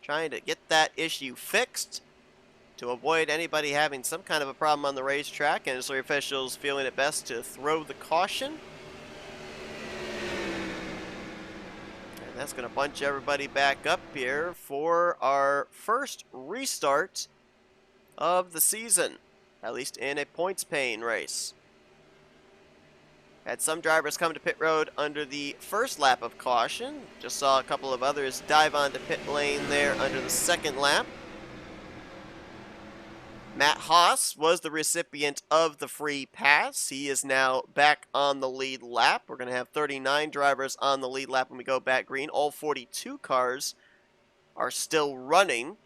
trying to get that issue fixed to avoid anybody having some kind of a problem on the racetrack, and NNSCRA officials feeling it best to throw the caution. And that's going to bunch everybody back up here for our first restart of the season, at least in a points-paying race. Had some drivers come to pit road under the first lap of caution. Just saw a couple of others dive onto pit lane there under the second lap. Matt Haas was the recipient of the free pass. He is now back on the lead lap. We're going to have 39 drivers on the lead lap when we go back green. All 42 cars are still running.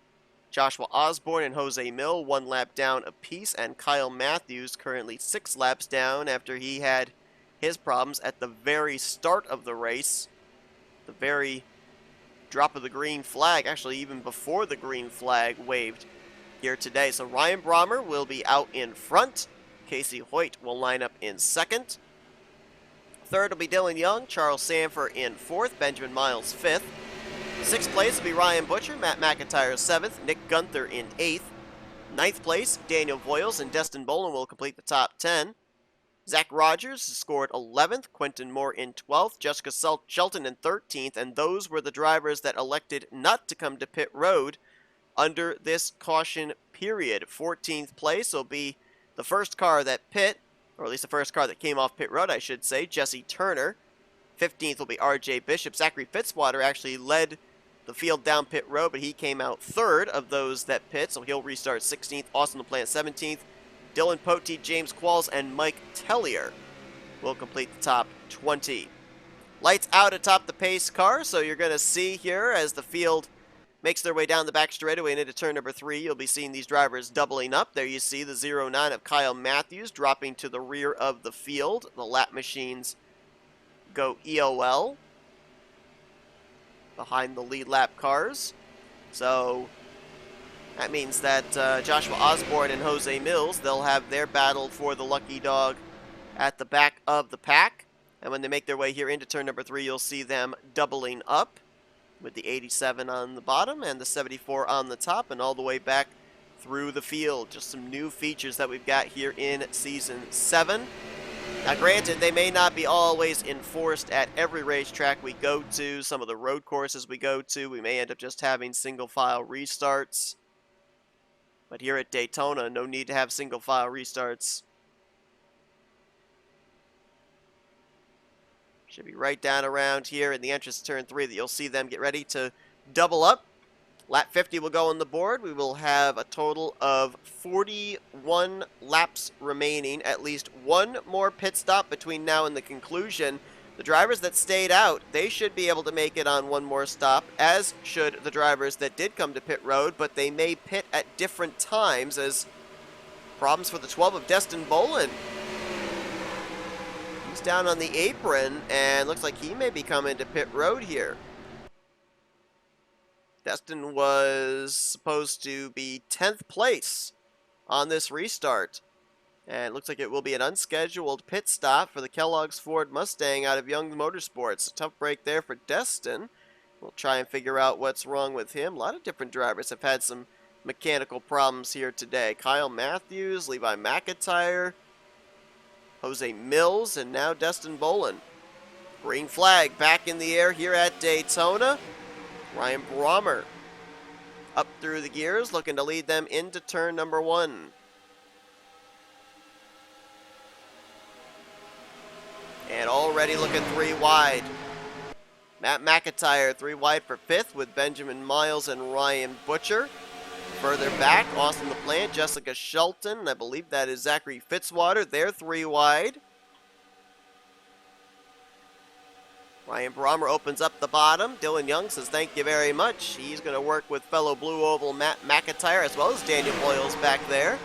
Joshua Osborne and Jose Mill 1 lap down apiece, and Kyle Matthews currently 6 laps down after he had his problems at the very start of the race, the very drop of the green flag, actually even before the green flag waved here today. So Ryan Brommer will be out in front. Casey Hoyt will line up in second. Third will be Dylan Young, Charles Sanford in fourth, Benjamin Miles fifth. Sixth place will be Ryan Butcher, Matt McIntyre seventh, Nick Gunther in eighth. Ninth place, Daniel Voiles and Destin Bolin will complete the top 10. Zach Rogers scored 11th, Quentin Moore in 12th, Jessica Shelton in 13th, and those were the drivers that elected not to come to pit road under this caution period. 14th place will be the first car that pit, or at least the first car that came off pit road, I should say, Jesse Turner. 15th will be RJ Bishop. Zachary Fitzwater actually led the field down pit road, but he came out third of those that pit, so he'll restart 16th. Austin LaPlante 17th. Dylan Poteet, James Qualls, and Mike Tellier will complete the top 20. Lights out atop the pace car, so you're going to see here as the field makes their way down the back straightaway and into turn number 3, you'll be seeing these drivers doubling up. There you see the 09 of Kyle Matthews dropping to the rear of the field. The lap machines go EOL behind the lead lap cars. So that means that Joshua Osborne and Jose Mills, they'll have their battle for the lucky dog at the back of the pack. And when they make their way here into turn number 3, you'll see them doubling up with the 87 on the bottom and the 74 on the top, and all the way back through the field. Just some new features that we've got here in Season 7. Now granted, they may not be always enforced at every racetrack we go to. Some of the road courses we go to, we may end up just having single file restarts. But here at Daytona, no need to have single file restarts. Should be right down around here in the entrance to turn 3 that you'll see them get ready to double up. Lap 50 will go on the board. We will have a total of 41 laps remaining. At least one more pit stop between now and the conclusion. The drivers that stayed out, they should be able to make it on one more stop, as should the drivers that did come to pit road, but they may pit at different times as problems for the 12 of Destin Bolin. He's down on the apron and looks like he may be coming to pit road here. Destin was supposed to be 10th place on this restart. And it looks like it will be an unscheduled pit stop for the Kellogg's Ford Mustang out of Young Motorsports. A tough break there for Destin. We'll try and figure out what's wrong with him. A lot of different drivers have had some mechanical problems here today. Kyle Matthews, Levi McIntyre, Jose Mills, and now Destin Bolin. Green flag back in the air here at Daytona. Ryan Brommer up through the gears, looking to lead them into turn number 1. And already looking 3 wide. Matt McIntyre 3 wide for 5th with Benjamin Miles and Ryan Butcher. Further back, Austin LaPlante, Jessica Shelton, I believe that is Zachary Fitzwater. They're 3 wide. Ryan Brommer opens up the bottom. Dylan Young says thank you very much. He's going to work with fellow Blue Oval Matt McIntyre as well as Daniel Boyles back there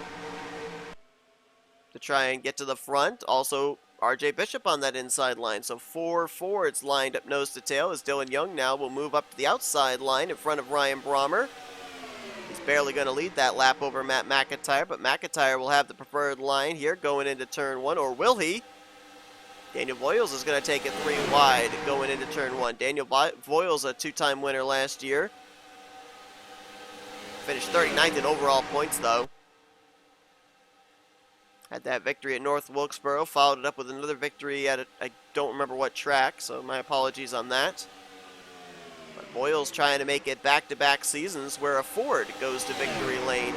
to try and get to the front. Also, RJ Bishop on that inside line. So 4 Fords lined up nose to tail as Dylan Young now will move up to the outside line in front of Ryan Brommer. He's barely going to lead that lap over Matt McIntyre, but McIntyre will have the preferred line here going into turn 1, or will he? Daniel Boyles is going to take it 3 wide going into turn 1. Daniel Boyles, a 2-time winner last year. Finished 39th in overall points, though. Had that victory at North Wilkesboro, followed it up with another victory at, I don't remember what track, so my apologies on that. But Boyles trying to make it back-to-back seasons where a Ford goes to victory lane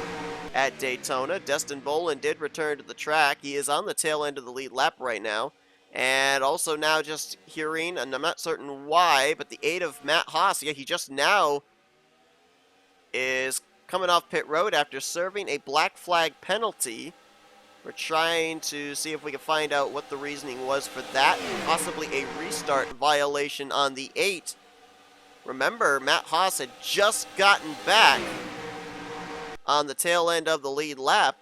at Daytona. Destin Bolin did return to the track. He is on the tail end of the lead lap right now. And also now just hearing, and I'm not certain why, but the aid of Matt Haas, yeah, he just now is coming off pit road after serving a black flag penalty. We're trying to see if we can find out what the reasoning was for that. Possibly a restart violation on the 8. Remember, Matt Haas had just gotten back on the tail end of the lead lap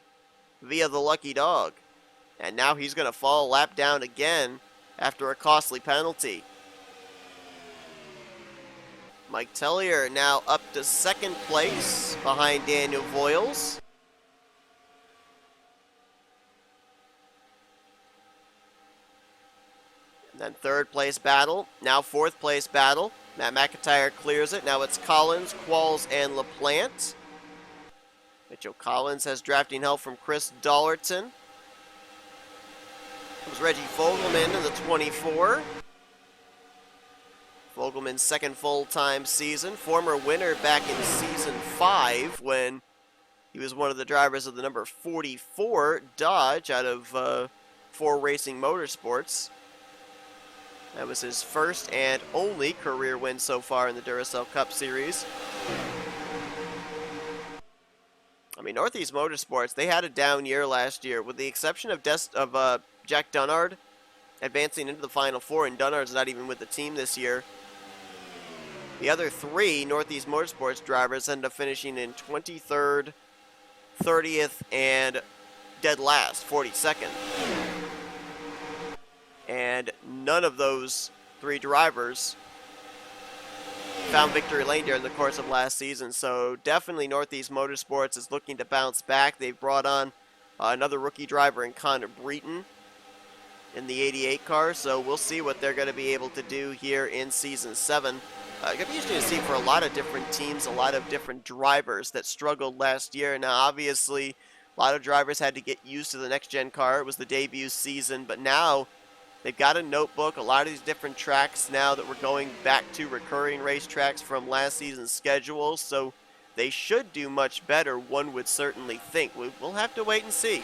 via the lucky dog. And now he's going to fall a lap down again after a costly penalty. Mike Tellier now up to 2nd place behind Daniel Boyles. And then 3rd place battle. Now 4th place battle. Matt McIntyre clears it. Now it's Collins, Qualls, and LaPlante. Mitchell Collins has drafting help from Chris Dollerton. Comes Reggie Fogelman in the 24. Fogelman's 2nd full-time season. Former winner back in season 5 when he was one of the drivers of the number 44 Dodge out of 4 Racing Motorsports. That was his first and only career win so far in the Duracell Cup Series. I mean, Northeast Motorsports, they had a down year last year, with the exception of Jack Dunnard advancing into the Final Four, and Dunnard's not even with the team this year. The other 3 Northeast Motorsports drivers ended up finishing in 23rd, 30th, and dead last, 42nd. And none of those 3 drivers found victory lane during the course of last season. So definitely Northeast Motorsports is looking to bounce back. They've brought on another rookie driver in Connor Breton in the 88 car. So we'll see what they're going to be able to do here in Season 7. It's going to be interesting to see for a lot of different teams, a lot of different drivers that struggled last year. Now, obviously, a lot of drivers had to get used to the next-gen car. It was the debut season, but now they've got a notebook, a lot of these different tracks now that we're going back to recurring racetracks from last season's schedule, so they should do much better, one would certainly think. We'll have to wait and see.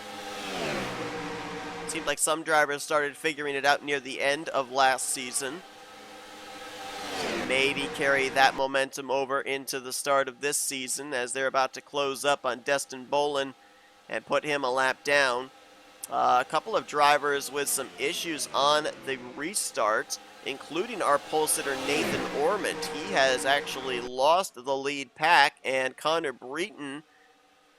It seemed like some drivers started figuring it out near the end of last season. Maybe carry that momentum over into the start of this season as they're about to close up on Destin Bolin and put him a lap down. A couple of drivers with some issues on the restart, including our pole sitter Nathan Ormond. He has actually lost the lead pack, and Connor Breton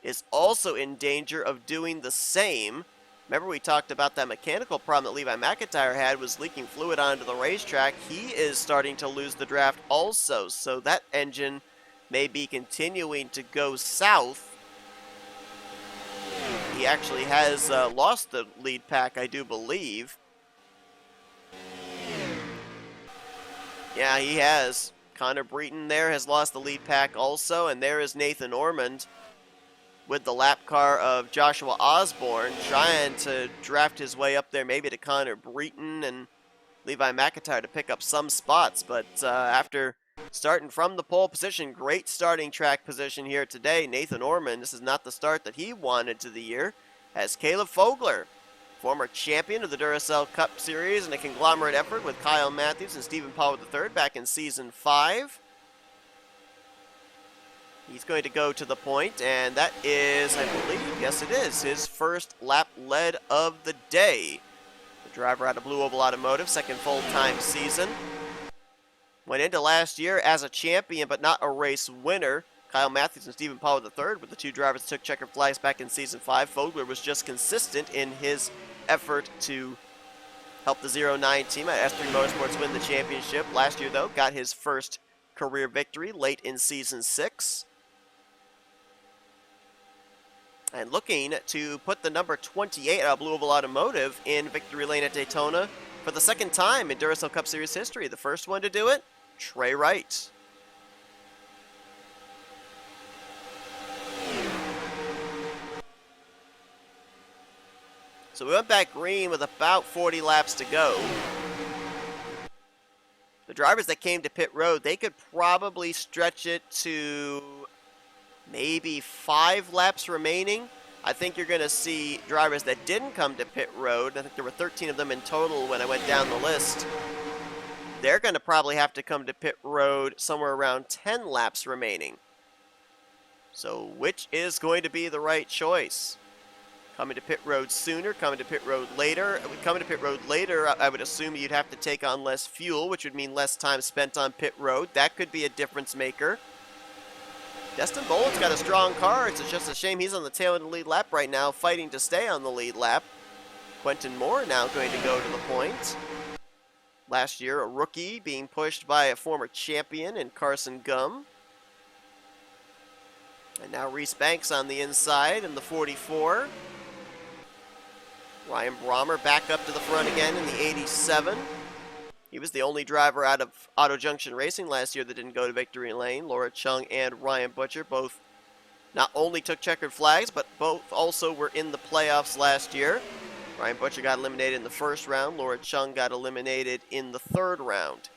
is also in danger of doing the same. Remember, we talked about that mechanical problem that Levi McIntyre had, was leaking fluid onto the racetrack. He is starting to lose the draft also, so that engine may be continuing to go south. He actually has lost the lead pack, I do believe. Yeah, he has. Connor Breton there has lost the lead pack also, and there is Nathan Ormond with the lap car of Joshua Osborne, trying to draft his way up there maybe to Connor Breton and Levi McIntyre to pick up some spots, but after starting from the pole position, great starting track position here today. Nathan Ormond, this is not the start that he wanted to the year, as Caleb Fogler, former champion of the Duracell Cup Series in a conglomerate effort with Kyle Matthews and Stephen Pollard III back in Season 5. He's going to go to the point, and that is, I believe, yes it is, his first lap lead of the day. The driver out of Blue Oval Automotive, second full-time season. Went into last year as a champion, but not a race winner. Kyle Matthews and Stephen Pollard III were the two drivers that took checkered flags back in Season 5. Fogler was just consistent in his effort to help the 09 team at S3 Motorsports win the championship. Last year, though, got his first career victory late in Season 6. And looking to put the number 28 out of Blue Oval Automotive in victory lane at Daytona for the second time in Duracell Cup Series history. The first one to do it, Trey Wright. So we went back green with about 40 laps to go. The drivers that came to pit road, they could probably stretch it to maybe 5 laps remaining. I think you're going to see drivers that didn't come to pit road. I think there were 13 of them in total when I went down the list. They're going to probably have to come to pit road somewhere around 10 laps remaining. So which is going to be the right choice? Coming to pit road sooner, coming to pit road later. Coming to pit road later, I would assume you'd have to take on less fuel, which would mean less time spent on pit road. That could be a difference maker. Destin Bolt's got a strong car. It's just a shame he's on the tail of the lead lap right now, fighting to stay on the lead lap. Quentin Moore now going to go to the point. Last year, a rookie being pushed by a former champion in Carson Gum. And now Reese Banks on the inside in the 44. Ryan Brommer back up to the front again in the 87. He was the only driver out of Auto Junction Racing last year that didn't go to victory lane. Laura Chung and Ryan Butcher both not only took checkered flags, but both also were in the playoffs last year. Ryan Butcher got eliminated in the first round. Laura Chung got eliminated in the third round.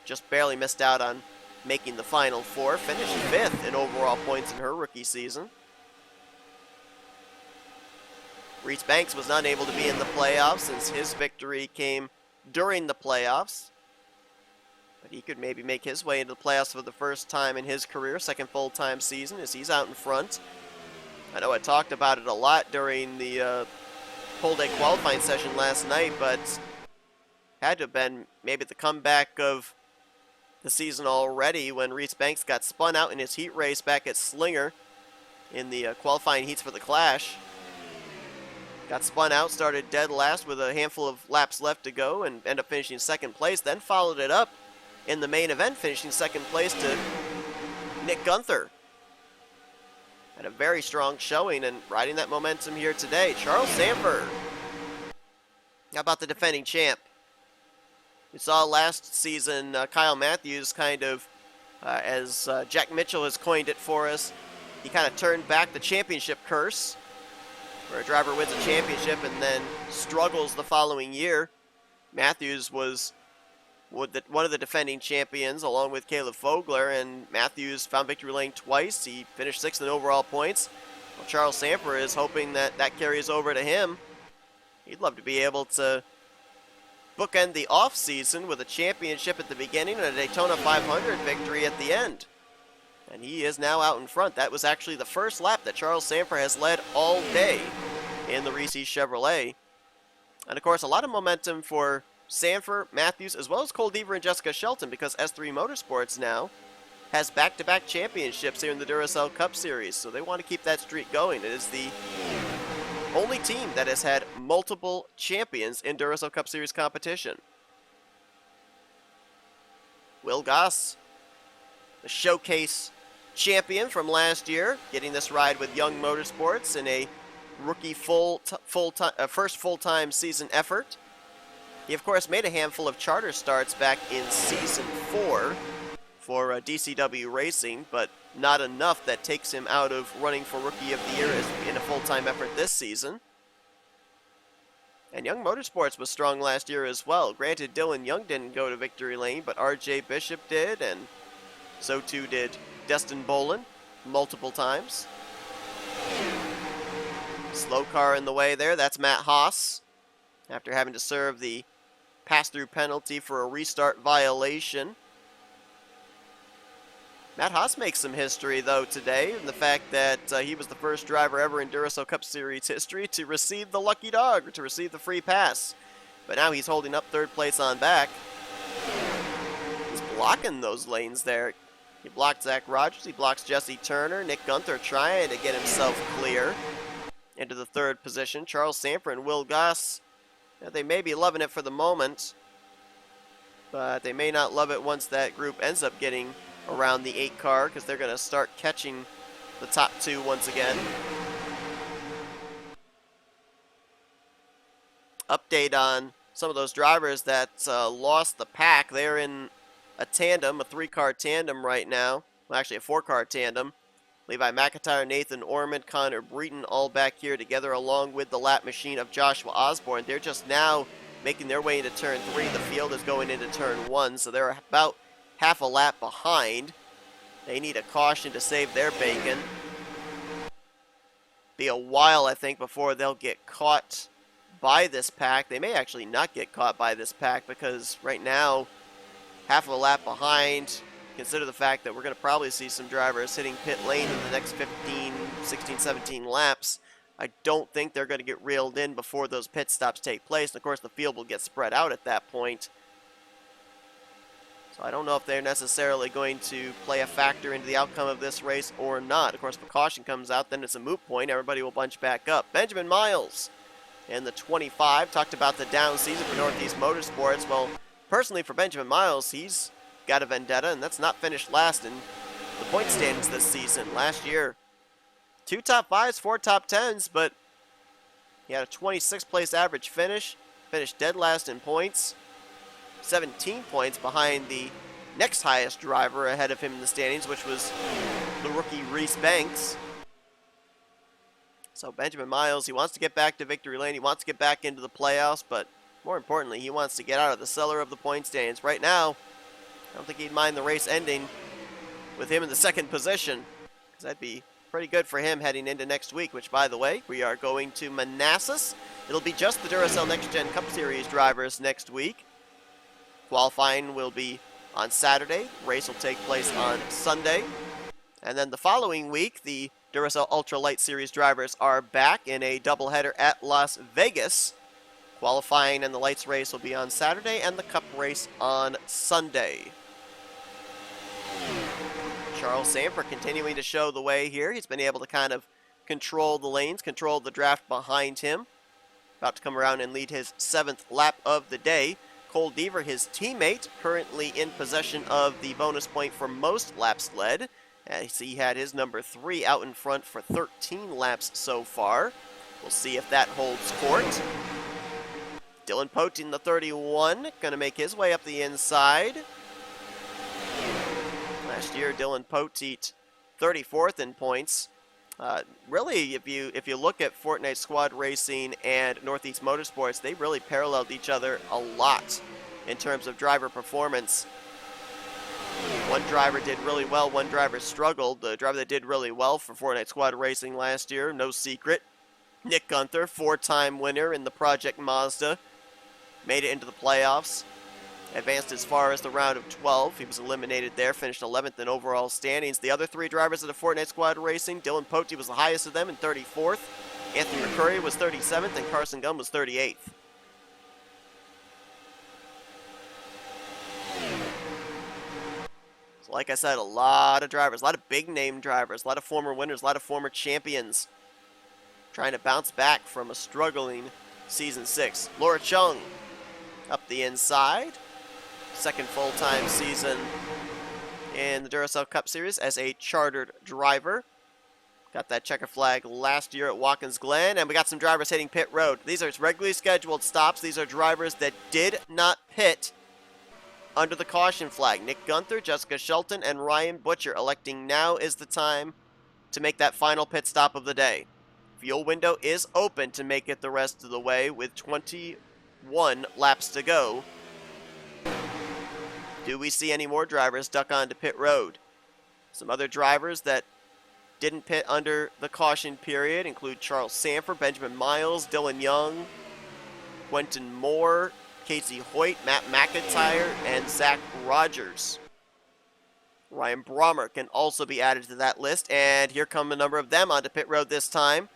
Just barely missed out on making the Final Four. Finished 5th in overall points in her rookie season. Reese Banks was not able to be in the playoffs since his victory came during the playoffs. But he could maybe make his way into the playoffs for the first time in his career, second full-time season, as he's out in front. I know I talked about it a lot during the pole day qualifying session last night, but had to have been maybe the comeback of the season already when Reese Banks got spun out in his heat race back at Slinger in the qualifying heats for the Clash. Got spun out, started dead last with a handful of laps left to go, and ended up finishing second place. Then followed it up in the main event, finishing second place to Nick Gunther. Had a very strong showing and riding that momentum here today. Charles Sanford. How about the defending champ? We saw last season Kyle Matthews kind of, as Jack Mitchell has coined it for us, he kind of turned back the championship curse, where a driver wins a championship and then struggles the following year. Matthews was one of the defending champions along with Caleb Fogler, and Matthews found victory lane twice. He finished 6th in overall points. Well, Charles Sanford is hoping that that carries over to him. He'd love to be able to bookend the off-season with a championship at the beginning and a Daytona 500 victory at the end. And he is now out in front. That was actually the first lap that Charles Sanford has led all day in the Reese Chevrolet. And of course, a lot of momentum for Sanford, Matthews, as well as Cole Deaver and Jessica Shelton, because S3 Motorsports now has back-to-back championships here in the Duracell Cup Series. So they want to keep that streak going. It is the only team that has had multiple champions in Duracell Cup Series competition. Will Goss, the showcase champion from last year, getting this ride with Young Motorsports in a rookie first full-time season effort. He, of course, made a handful of charter starts back in Season 4 for DCW Racing, but not enough that takes him out of running for Rookie of the Year in a full-time effort this season. And Young Motorsports was strong last year as well. Granted, Dylan Young didn't go to victory lane, but RJ Bishop did, and so too did Destin Bolin multiple times. Slow car in the way there, that's Matt Haas, after having to serve the pass-through penalty for a restart violation. Matt Haas makes some history, though, today, in the fact that he was the first driver ever in Duracell Cup Series history to receive the lucky dog, or to receive the free pass. But now he's holding up third place on back. He's blocking those lanes there. He blocked Zach Rogers, he blocks Jesse Turner, Nick Gunther trying to get himself clear into the third position. Charles Sanford and Will Goss, they may be loving it for the moment, but they may not love it once that group ends up getting around the 8 car, because they're going to start catching the top 2 once again. Update on some of those drivers that lost the pack. They're in a tandem, a 3-car tandem right now. Well, actually a 4-car tandem. Levi McIntyre, Nathan Ormond, Connor Breton all back here together, along with the lap machine of Joshua Osborne. They're just now making their way into turn 3. The field is going into turn 1, so they're about half a lap behind. They need a caution to save their bacon. Be a while, I think, before they'll get caught by this pack. They may actually not get caught by this pack, because right now, half of a lap behind. Consider the fact that we're going to probably see some drivers hitting pit lane in the next 15, 16, 17 laps. I don't think they're going to get reeled in before those pit stops take place. And of course, the field will get spread out at that point. So I don't know if they're necessarily going to play a factor into the outcome of this race or not. Of course, if a caution comes out, then it's a moot point. Everybody will bunch back up. Benjamin Miles in the 25. Talked about the down season for Northeast Motorsports. Well, personally for Benjamin Miles, he's got a vendetta, and that's not finished last in the point standings this season. Last year, 2 top 5s, 4 top 10s, but he had a 26th place average finish. Finished dead last in points. 17 points behind the next highest driver ahead of him in the standings, which was the rookie Reese Banks. So Benjamin Miles, he wants to get back to victory lane. He wants to get back into the playoffs, but more importantly, he wants to get out of the cellar of the point standings. Right now, I don't think he'd mind the race ending with him in the second position, because that'd be pretty good for him heading into next week, which, by the way, we are going to Manassas. It'll be just the Duracell Next Gen Cup Series drivers next week. Qualifying will be on Saturday. Race will take place on Sunday. And then the following week, the Duracell Ultra Light Series drivers are back in a doubleheader at Las Vegas. Qualifying and the lights race will be on Saturday, and the Cup race on Sunday. Charles Sanford continuing to show the way here. He's been able to kind of control the lanes, control the draft behind him. About to come around and lead his 7th lap of the day. Cole Deaver, his teammate, currently in possession of the bonus point for most laps led, as he had his number 3 out in front for 13 laps so far. We'll see if that holds court. Dylan Pote in the 31, going to make his way up the inside. Last year, Dylan Pote 34th in points. Really, if you look at Fortnite Squad Racing and Northeast Motorsports, they really paralleled each other a lot in terms of driver performance. One driver did really well, one driver struggled. The driver that did really well for Fortnite Squad Racing last year, no secret, Nick Gunther, 4-time winner in the Project Mazda, made it into the playoffs. Advanced as far as the round of 12. He was eliminated there, finished 11th in overall standings. The other 3 drivers of the Fortnite Squad Racing, Dylan Pote was the highest of them in 34th. Anthony McCurry was 37th, and Carson Gunn was 38th. So like I said, a lot of drivers, a lot of big-name drivers, a lot of former winners, a lot of former champions trying to bounce back from a struggling Season 6. Laura Chung up the inside. Second full-time season in the Duracell Cup Series as a chartered driver. Got that checker flag last year at Watkins Glen, and we got some drivers hitting pit road. These are regularly scheduled stops. These are drivers that did not pit under the caution flag. Nick Gunther, Jessica Shelton, and Ryan Butcher electing now is the time to make that final pit stop of the day. Fuel window is open to make it the rest of the way with 21 laps to go. Do we see any more drivers duck onto pit road? Some other drivers that didn't pit under the caution period include Charles Sanford, Benjamin Miles, Dylan Young, Quentin Moore, Casey Hoyt, Matt McIntyre, and Zach Rogers. Ryan Brommer can also be added to that list, and here come a number of them onto pit road this time.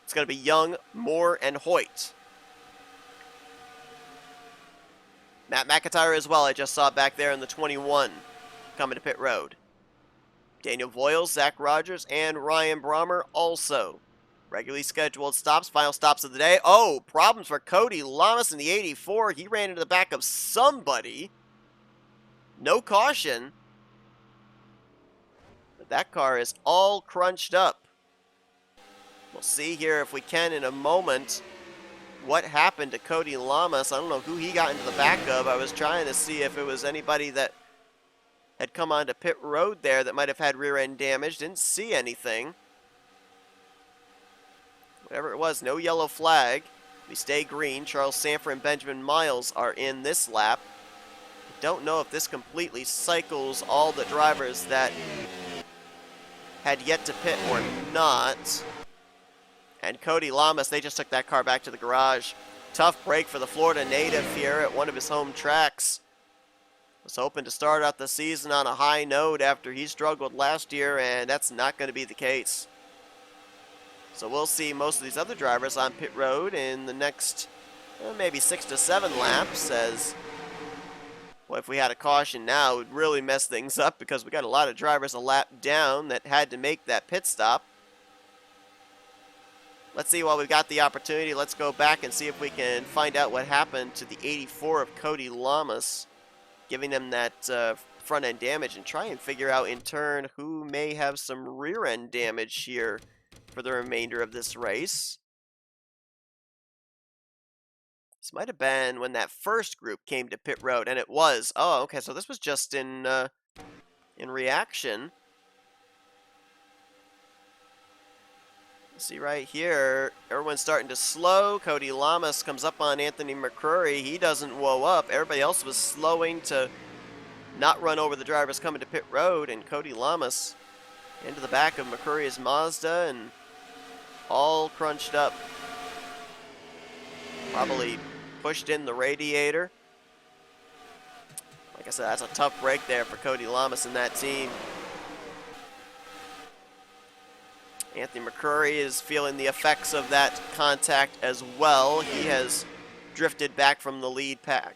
It's going to be Young, Moore, and Hoyt. Matt McIntyre as well, I just saw back there in the 21 coming to pit road. Daniel Voiles, Zach Rogers, and Ryan Brommer also. Regularly scheduled stops, final stops of the day. Oh, problems for Cody Lamas in the 84. He ran into the back of somebody. No caution. But that car is all crunched up. We'll see here if we can in a moment what happened to Cody Lamas. I don't know who he got into the back of. I was trying to see if it was anybody that had come onto pit road there that might have had rear end damage. Didn't see anything. Whatever it was, no yellow flag. We stay green. Charles Sanford and Benjamin Miles are in this lap. Don't know if this completely cycles all the drivers that had yet to pit or not. And Cody Lamas, they just took that car back to the garage. Tough break for the Florida native here at one of his home tracks. Was hoping to start out the season on a high note after he struggled last year, and that's not going to be the case. So we'll see most of these other drivers on pit road in the next maybe 6 to 7 laps, as well, if we had a caution now, it would really mess things up because we got a lot of drivers a lap down that had to make that pit stop. Let's see, while we've got the opportunity, let's go back and see if we can find out what happened to the 84 of Cody Lamas, giving them that front end damage, and try and figure out in turn who may have some rear end damage here for the remainder of this race. This might have been when that first group came to pit road, and it was. Oh, okay, so this was just in reaction. See right here, everyone's starting to slow. Cody Lamas comes up on Anthony McCrory. He doesn't whoa up. Everybody else was slowing to not run over the drivers coming to pit road, and Cody Lamas into the back of McCrory's Mazda and all crunched up. Probably pushed in the radiator. Like I said, that's a tough break there for Cody Lamas and that team. Anthony McCrory is feeling the effects of that contact as well. He has drifted back from the lead pack.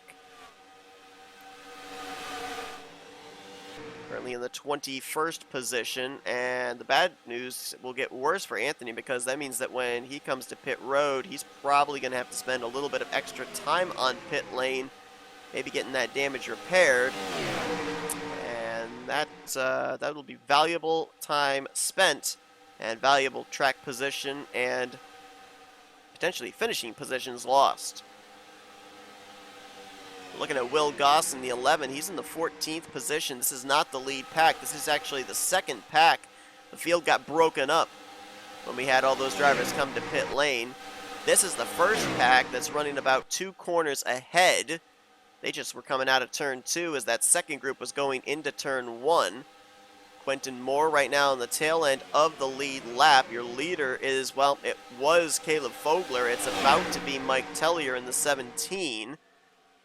Currently in the 21st position, and the bad news will get worse for Anthony because that means that when he comes to pit road, he's probably going to have to spend a little bit of extra time on pit lane, maybe getting that damage repaired. And that will be valuable time spent and valuable track position and potentially finishing positions lost. Looking at Will Goss in the 11, he's in the 14th position. This is not the lead pack. This is actually the second pack. The field got broken up when we had all those drivers come to pit lane. This is the first pack that's running about 2 corners ahead. They just were coming out of turn 2 as that second group was going into turn 1. Quentin Moore right now on the tail end of the lead lap. Your leader is, well, it was Caleb Fogler. It's about to be Mike Tellier in the 17.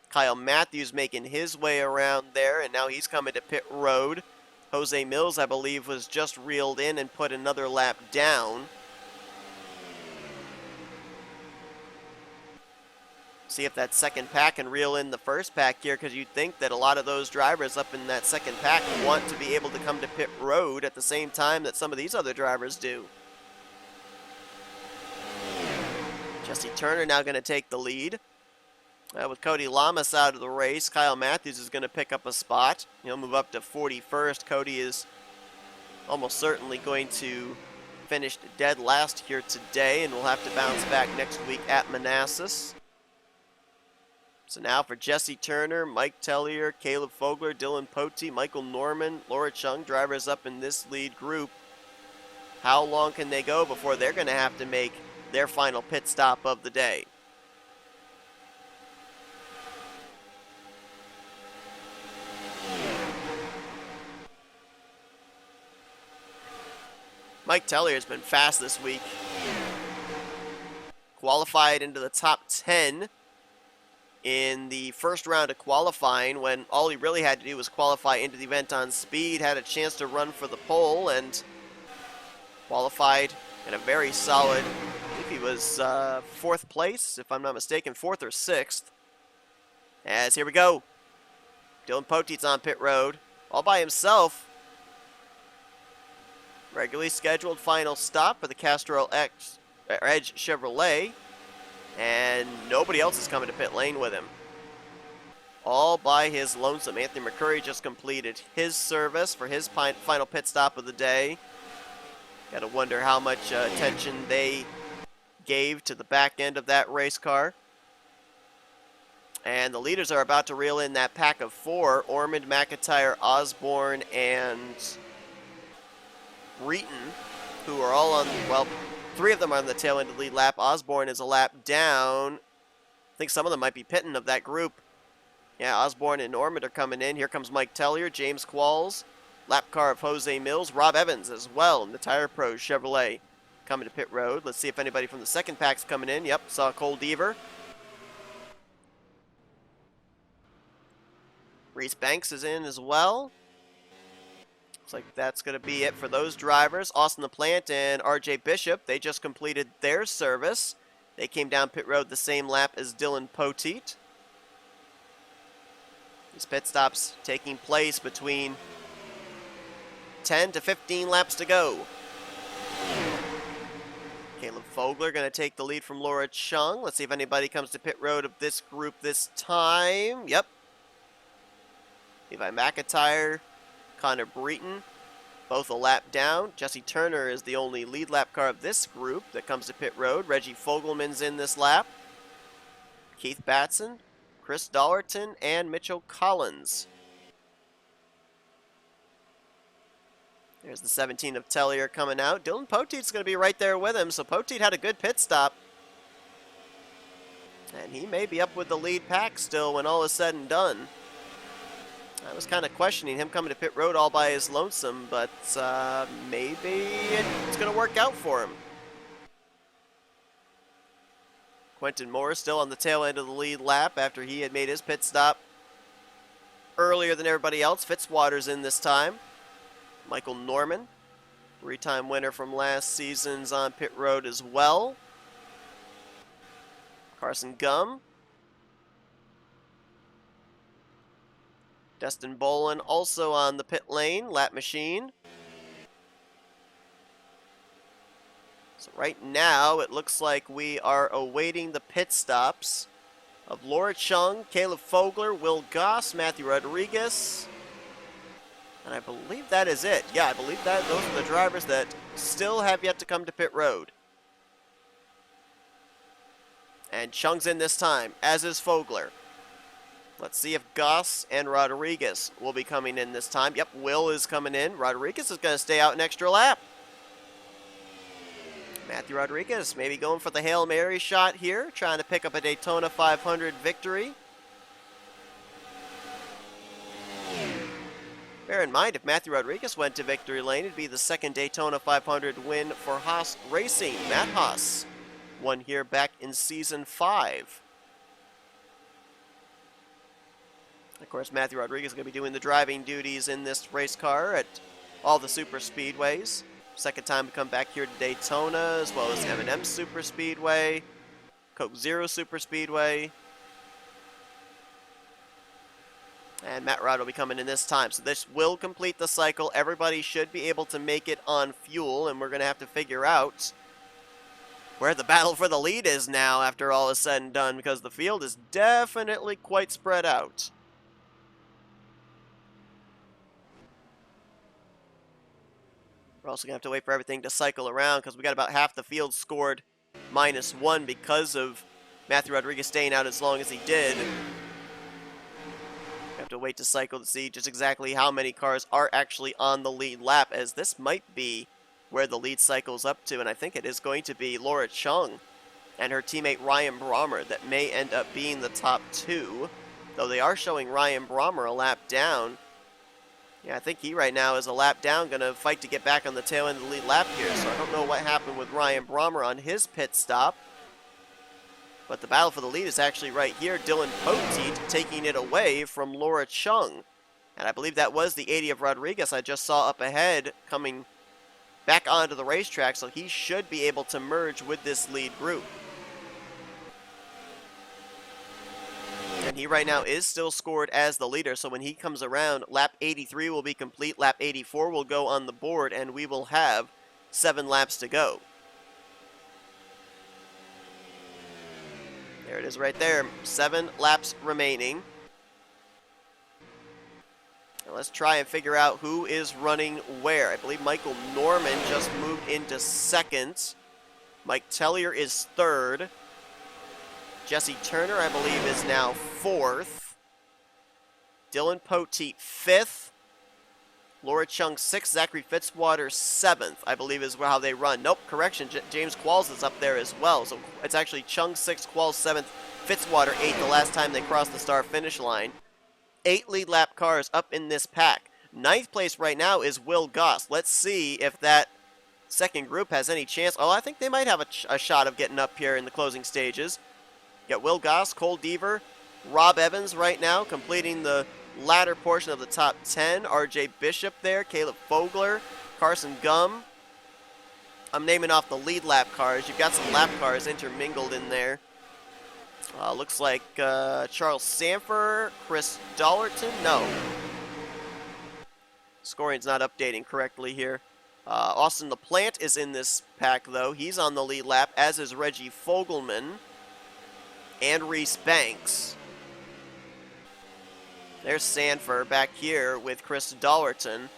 Kyle Matthews making his way around there, and now he's coming to pit road. Jose Mills, I believe, was just reeled in and put another lap down. See if that second pack can reel in the first pack here, because you'd think that a lot of those drivers up in that second pack want to be able to come to pit road at the same time that some of these other drivers do. Jesse Turner now going to take the lead. With Cody Lamas out of the race, Kyle Matthews is going to pick up a spot. He'll move up to 41st. Cody is almost certainly going to finish dead last here today, and we'll have to bounce back next week at Manassas. So now for Jesse Turner, Mike Tellier, Caleb Fogler, Dylan Pote, Michael Norman, Laura Chung, drivers up in this lead group. How long can they go before they're going to have to make their final pit stop of the day? Mike Tellier has been fast this week. Qualified into the top 10 in the first round of qualifying when all he really had to do was qualify into the event on speed, had a chance to run for the pole, and qualified in a very solid, I think he was fourth place, if I'm not mistaken, fourth or sixth. As here we go. Dylan Poteet's on pit road, all by himself. Regularly scheduled final stop for the Castrol Edge Chevrolet. And nobody else is coming to pit lane with him. All by his lonesome. Anthony McCurry just completed his service for his final pit stop of the day. Got to wonder how much attention they gave to the back end of that race car. And the leaders are about to reel in that pack of four. Ormond, McIntyre, Osborne, and Breton, who are all on, well, three of them are on the tail end of the lead lap. Osborne is a lap down. I think some of them might be pitting of that group. Yeah, Osborne and Ormond are coming in. Here comes Mike Tellier, James Qualls, lap car of Jose Mills, Rob Evans as well in the Tire Pros Chevrolet coming to pit road. Let's see if anybody from the second pack's coming in. Yep, saw Cole Deaver. Reese Banks is in as well. Looks like that's going to be it for those drivers. Austin LaPlante and RJ Bishop, they just completed their service. They came down pit road the same lap as Dylan Poteet. These pit stops taking place between 10 to 15 laps to go. Caleb Fogler going to take the lead from Laura Chung. Let's see if anybody comes to pit road of this group this time. Yep. Levi McIntyre, Connor Breton, both a lap down. Jesse Turner is the only lead lap car of this group that comes to pit road. Reggie Fogelman's in this lap. Keith Batson, Chris Dollerton, and Mitchell Collins. There's the 17 of Tellier coming out. Dylan Poteet's going to be right there with him, so Poteet had a good pit stop. And he may be up with the lead pack still when all is said and done. I was kind of questioning him coming to pit road all by his lonesome, but maybe it's going to work out for him. Quentin Moore still on the tail end of the lead lap after he had made his pit stop earlier than everybody else. Fitzwater's in this time. Michael Norman, three-time winner from last season's on pit road as well. Carson Gum. Destin Bolin also on the pit lane, lap machine. So right now, it looks like we are awaiting the pit stops of Laura Chung, Caleb Fogler, Will Goss, Matthew Rodriguez. And I believe that is it. Yeah, I believe that those are the drivers that still have yet to come to pit road. And Chung's in this time, as is Fogler. Let's see if Goss and Rodriguez will be coming in this time. Yep, Will is coming in. Rodriguez is going to stay out an extra lap. Matthew Rodriguez maybe going for the Hail Mary shot here, trying to pick up a Daytona 500 victory. Bear in mind, if Matthew Rodriguez went to victory lane, it'd be the second Daytona 500 win for Haas Racing. Matt Haas won here back in Season 5. Of course, Matthew Rodriguez is going to be doing the driving duties in this race car at all the super speedways. Second time to come back here to Daytona, as well as M&M Super Speedway, Coke Zero Super Speedway. And Matt Rod will be coming in this time. So this will complete the cycle. Everybody should be able to make it on fuel, and we're going to have to figure out where the battle for the lead is now after all is said and done, because the field is definitely quite spread out. We're also going to have to wait for everything to cycle around because we got about half the field scored -1 because of Matthew Rodriguez staying out as long as he did. We have to wait to cycle to see just exactly how many cars are actually on the lead lap, as this might be where the lead cycles up to, and I think it is going to be Laura Chung and her teammate Ryan Brommer that may end up being the top 2, though they are showing Ryan Brommer a lap down. Yeah, I think he right now is a lap down, going to fight to get back on the tail end of the lead lap here, so I don't know what happened with Ryan Brommer on his pit stop. But the battle for the lead is actually right here. Dylan Poteet taking it away from Laura Chung. And I believe that was the 80 of Rodriguez I just saw up ahead coming back onto the racetrack, so he should be able to merge with this lead group. And he right now is still scored as the leader, so when he comes around, lap 83 will be complete, lap 84 will go on the board, and we will have 7 laps to go. There it is right there, 7 laps remaining. Now let's try and figure out who is running where. I believe Michael Norman just moved into 2nd. Mike Tellier is 3rd. Jesse Turner, I believe, is now 4th. Dylan Poteet, 5th. Laura Chung, 6th. Zachary Fitzwater, 7th, I believe is how they run. Nope, correction. James Qualls is up there as well. So it's actually Chung, 6th, Qualls, 7th, Fitzwater, 8th, the last time they crossed the start finish line. 8 lead lap cars up in this pack. 9th place right now is Will Goss. Let's see if that second group has any chance. Oh, I think they might have a shot of getting up here in the closing stages. Got Will Goss, Cole Deaver, Rob Evans right now completing the latter portion of the top 10. RJ Bishop there, Caleb Fogler, Carson Gum. I'm naming off the lead lap cars. You've got some lap cars intermingled in there. Looks like Charles Sanford, Chris Dollerton. No. Scoring's not updating correctly here. Austin LaPlante is in this pack, though. He's on the lead lap, as is Reggie Fogelman and Reese Banks. There's Sanford back here with Chris Dollerton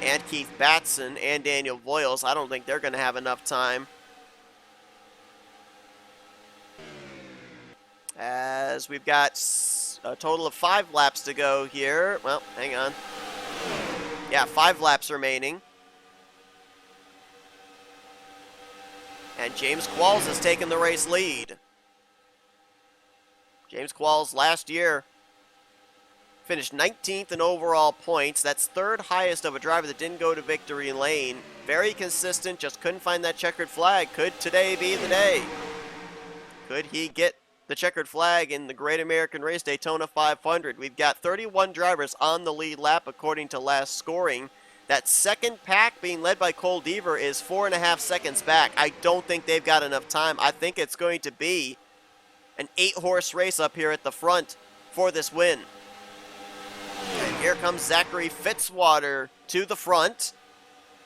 and Keith Batson and Daniel Voiles. I don't think they're going to have enough time, as we've got a total of 5 laps to go here. Well, hang on. Yeah, 5 laps remaining. And James Qualls has taken the race lead. James Qualls last year finished 19th in overall points. That's 3rd highest of a driver that didn't go to victory lane. Very consistent, just couldn't find that checkered flag. Could today be the day? Could he get the checkered flag in the Great American Race Daytona 500? We've got 31 drivers on the lead lap according to last scoring. That second pack being led by Cole Deaver is 4.5 seconds back. I don't think they've got enough time. I think it's going to be an 8-horse race up here at the front for this win. And here comes Zachary Fitzwater to the front,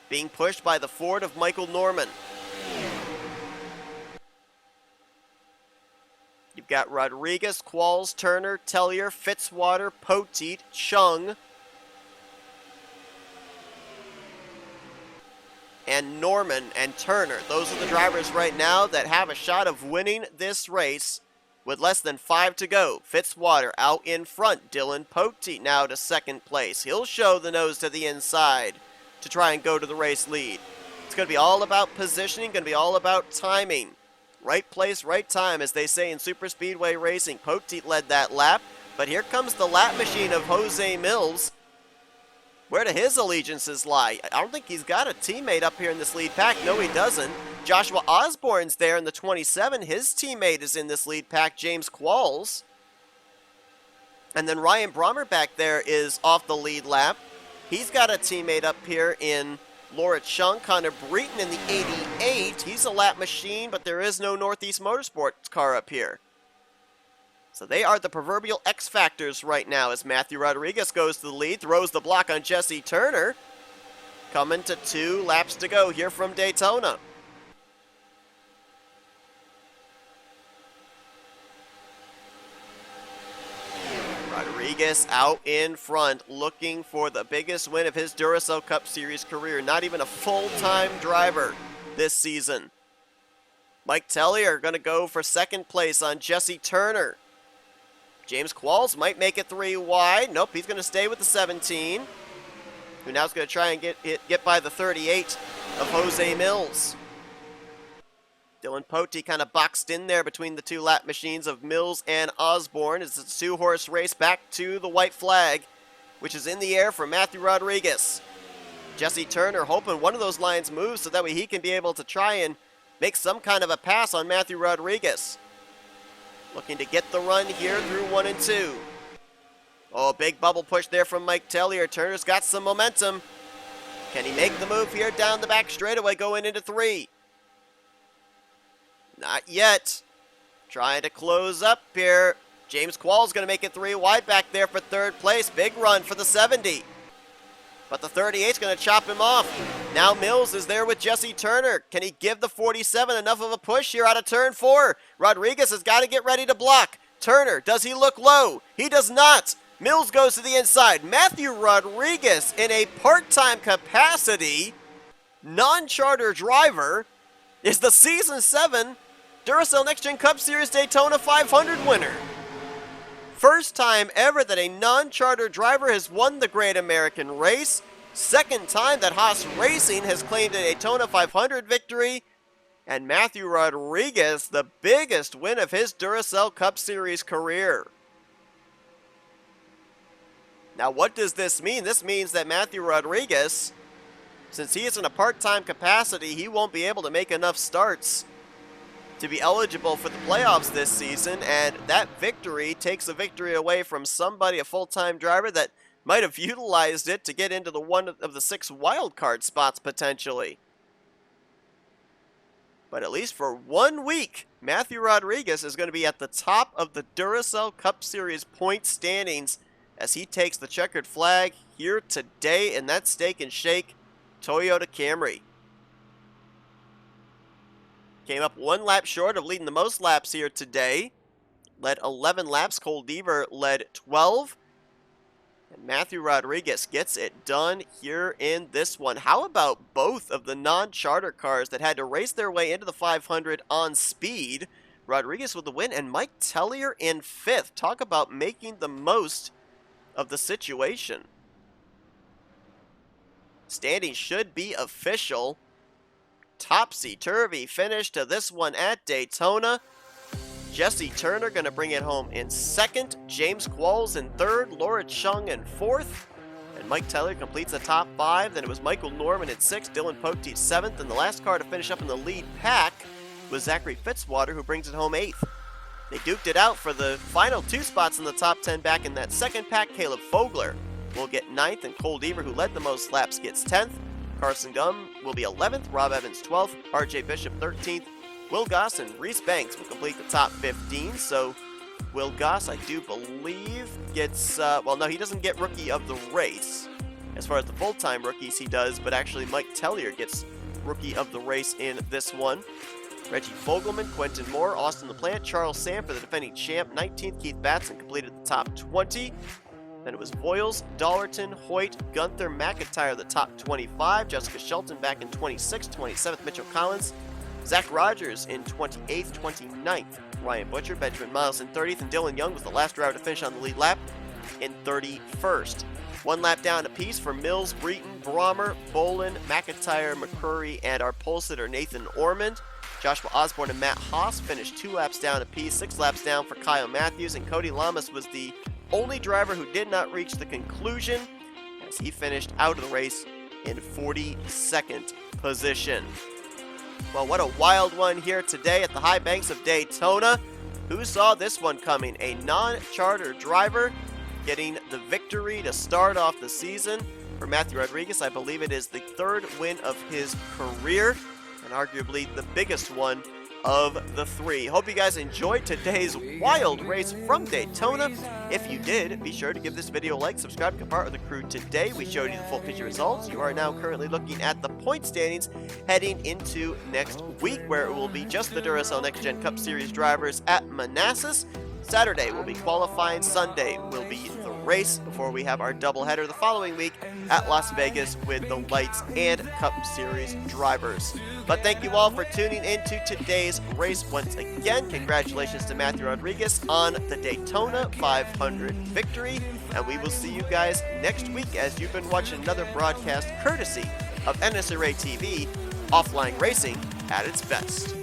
being pushed by the Ford of Michael Norman. You've got Rodriguez, Qualls, Turner, Tellier, Fitzwater, Poteet, Chung, and Norman and Turner. Those are the drivers right now that have a shot of winning this race with less than 5 to go. Fitzwater out in front. Dylan Poteet now to 2nd place. He'll show the nose to the inside to try and go to the race lead. It's going to be all about positioning, going to be all about timing. Right place, right time, as they say in super speedway racing. Poteet led that lap, but here comes the lap machine of Jose Mills. Where do his allegiances lie? I don't think he's got a teammate up here in this lead pack. No, he doesn't. Joshua Osborne's there in the 27. His teammate is in this lead pack, James Qualls. And then Ryan Brommer back there is off the lead lap. He's got a teammate up here in Laura Chung. Connor Breton in the 88. He's a lap machine, but there is no Northeast Motorsports car up here. So they are the proverbial X Factors right now, as Matthew Rodriguez goes to the lead, throws the block on Jesse Turner. Coming to 2 laps to go here from Daytona. Rodriguez out in front, looking for the biggest win of his Duracell Cup Series career. Not even a full-time driver this season. Mike Tellier going to go for second place on Jesse Turner. James Qualls might make it 3 wide. Nope, he's going to stay with the 17. Who now is going to try and get by the 38 of Jose Mills. Dylan Pote kind of boxed in there between the 2 lap machines of Mills and Osborne. It's a 2-horse race back to the white flag, which is in the air for Matthew Rodriguez. Jesse Turner hoping one of those lines moves so that way he can be able to try and make some kind of a pass on Matthew Rodriguez. Looking to get the run here through 1 and 2. Oh, big bubble push there from Mike Tellier. Turner's got some momentum. Can he make the move here down the back straightaway going into 3? Not yet. Trying to close up here. James Qualls going to make it 3 wide back there for 3rd place. Big run for the 70. But the 38's going to chop him off. Now Mills is there with Jesse Turner. Can he give the 47 enough of a push here out of turn 4? Rodriguez has got to get ready to block. Turner, does he look low? He does not. Mills goes to the inside. Matthew Rodriguez in a part-time capacity, non-charter driver, is the Season 7 Duracell Next Gen Cup Series Daytona 500 winner. First time ever that a non-charter driver has won the Great American Race. Second time that Haas Racing has claimed a Daytona 500 victory. And Matthew Rodriguez, the biggest win of his Duracell Cup Series career. Now what does this mean? This means that Matthew Rodriguez, since he is in a part-time capacity, he won't be able to make enough starts to be eligible for the playoffs this season, and that victory takes a victory away from somebody, a full-time driver, that might have utilized it to get into the one of the 6 wildcard spots potentially. But at least for 1 week, Matthew Rodriguez is going to be at the top of the Duracell Cup Series point standings as he takes the checkered flag here today in that Steak and Shake Toyota Camry. Came up 1 lap short of leading the most laps here today. Led 11 laps. Cole Deaver led 12. And Matthew Rodriguez gets it done here in this one. How about both of the non-charter cars that had to race their way into the 500 on speed? Rodriguez with the win and Mike Tellier in 5th. Talk about making the most of the situation. Standing should be official. Topsy-turvy finish to this one at Daytona. Jesse Turner going to bring it home in 2nd. James Qualls in 3rd. Laura Chung in 4th. And Mike Tellier completes the top 5. Then it was Michael Norman in 6th. Dylan Pote 7th. And the last car to finish up in the lead pack was Zachary Fitzwater, who brings it home 8th. They duked it out for the final 2 spots in the top 10 back in that second pack. Caleb Fogler will get 9th. And Cole Deaver, who led the most laps, gets 10th. Carson Gum will be 11th, Rob Evans 12th, RJ Bishop 13th, Will Goss and Reese Banks will complete the top 15. So Will Goss, I do believe, gets, well, no, he doesn't get Rookie of the Race. As far as the full-time rookies, he does, but actually Mike Tellier gets Rookie of the Race in this one. Reggie Fogelman, Quentin Moore, Austin LaPlante, Charles Sanford, the defending champ, 19th. Keith Batson completed the top 20. Then it was Boyles, Dollerton, Hoyt, Gunther, McIntyre, the top 25. Jessica Shelton back in 26th, 27th, Mitchell Collins. Zach Rogers in 28th, 29th. Ryan Butcher, Benjamin Miles in 30th, and Dylan Young was the last driver to finish on the lead lap in 31st. 1 lap down apiece for Mills, Breton, Brommer, Bolin, McIntyre, McCurry, and our pole sitter Nathan Ormond. Joshua Osborne and Matt Haas finished 2 laps down apiece, 6 laps down for Kyle Matthews, and Cody Lamas was the only driver who did not reach the conclusion as he finished out of the race in 42nd position. Well, what a wild one here today at the high banks of Daytona. Who saw this one coming? A non-charter driver getting the victory to start off the season. For Matthew Rodriguez, I believe it is the 3rd win of his career and arguably the biggest one of the 3. Hope you guys enjoyed today's wild race from Daytona. If you did, be sure to give this video a like, subscribe, become part of the crew today. We showed you the full picture results. You are now currently looking at the point standings heading into next week, where it will be just the Duracell Next Gen Cup Series drivers at Manassas. Saturday will be qualifying. Sunday will be the race before we have our doubleheader the following week at Las Vegas with the Lights and Cup Series drivers. But thank you all for tuning into today's race once again. Congratulations to Matthew Rodriguez on the Daytona 500 victory, and we will see you guys next week as you've been watching another broadcast courtesy of NSRA TV, offline racing at its best.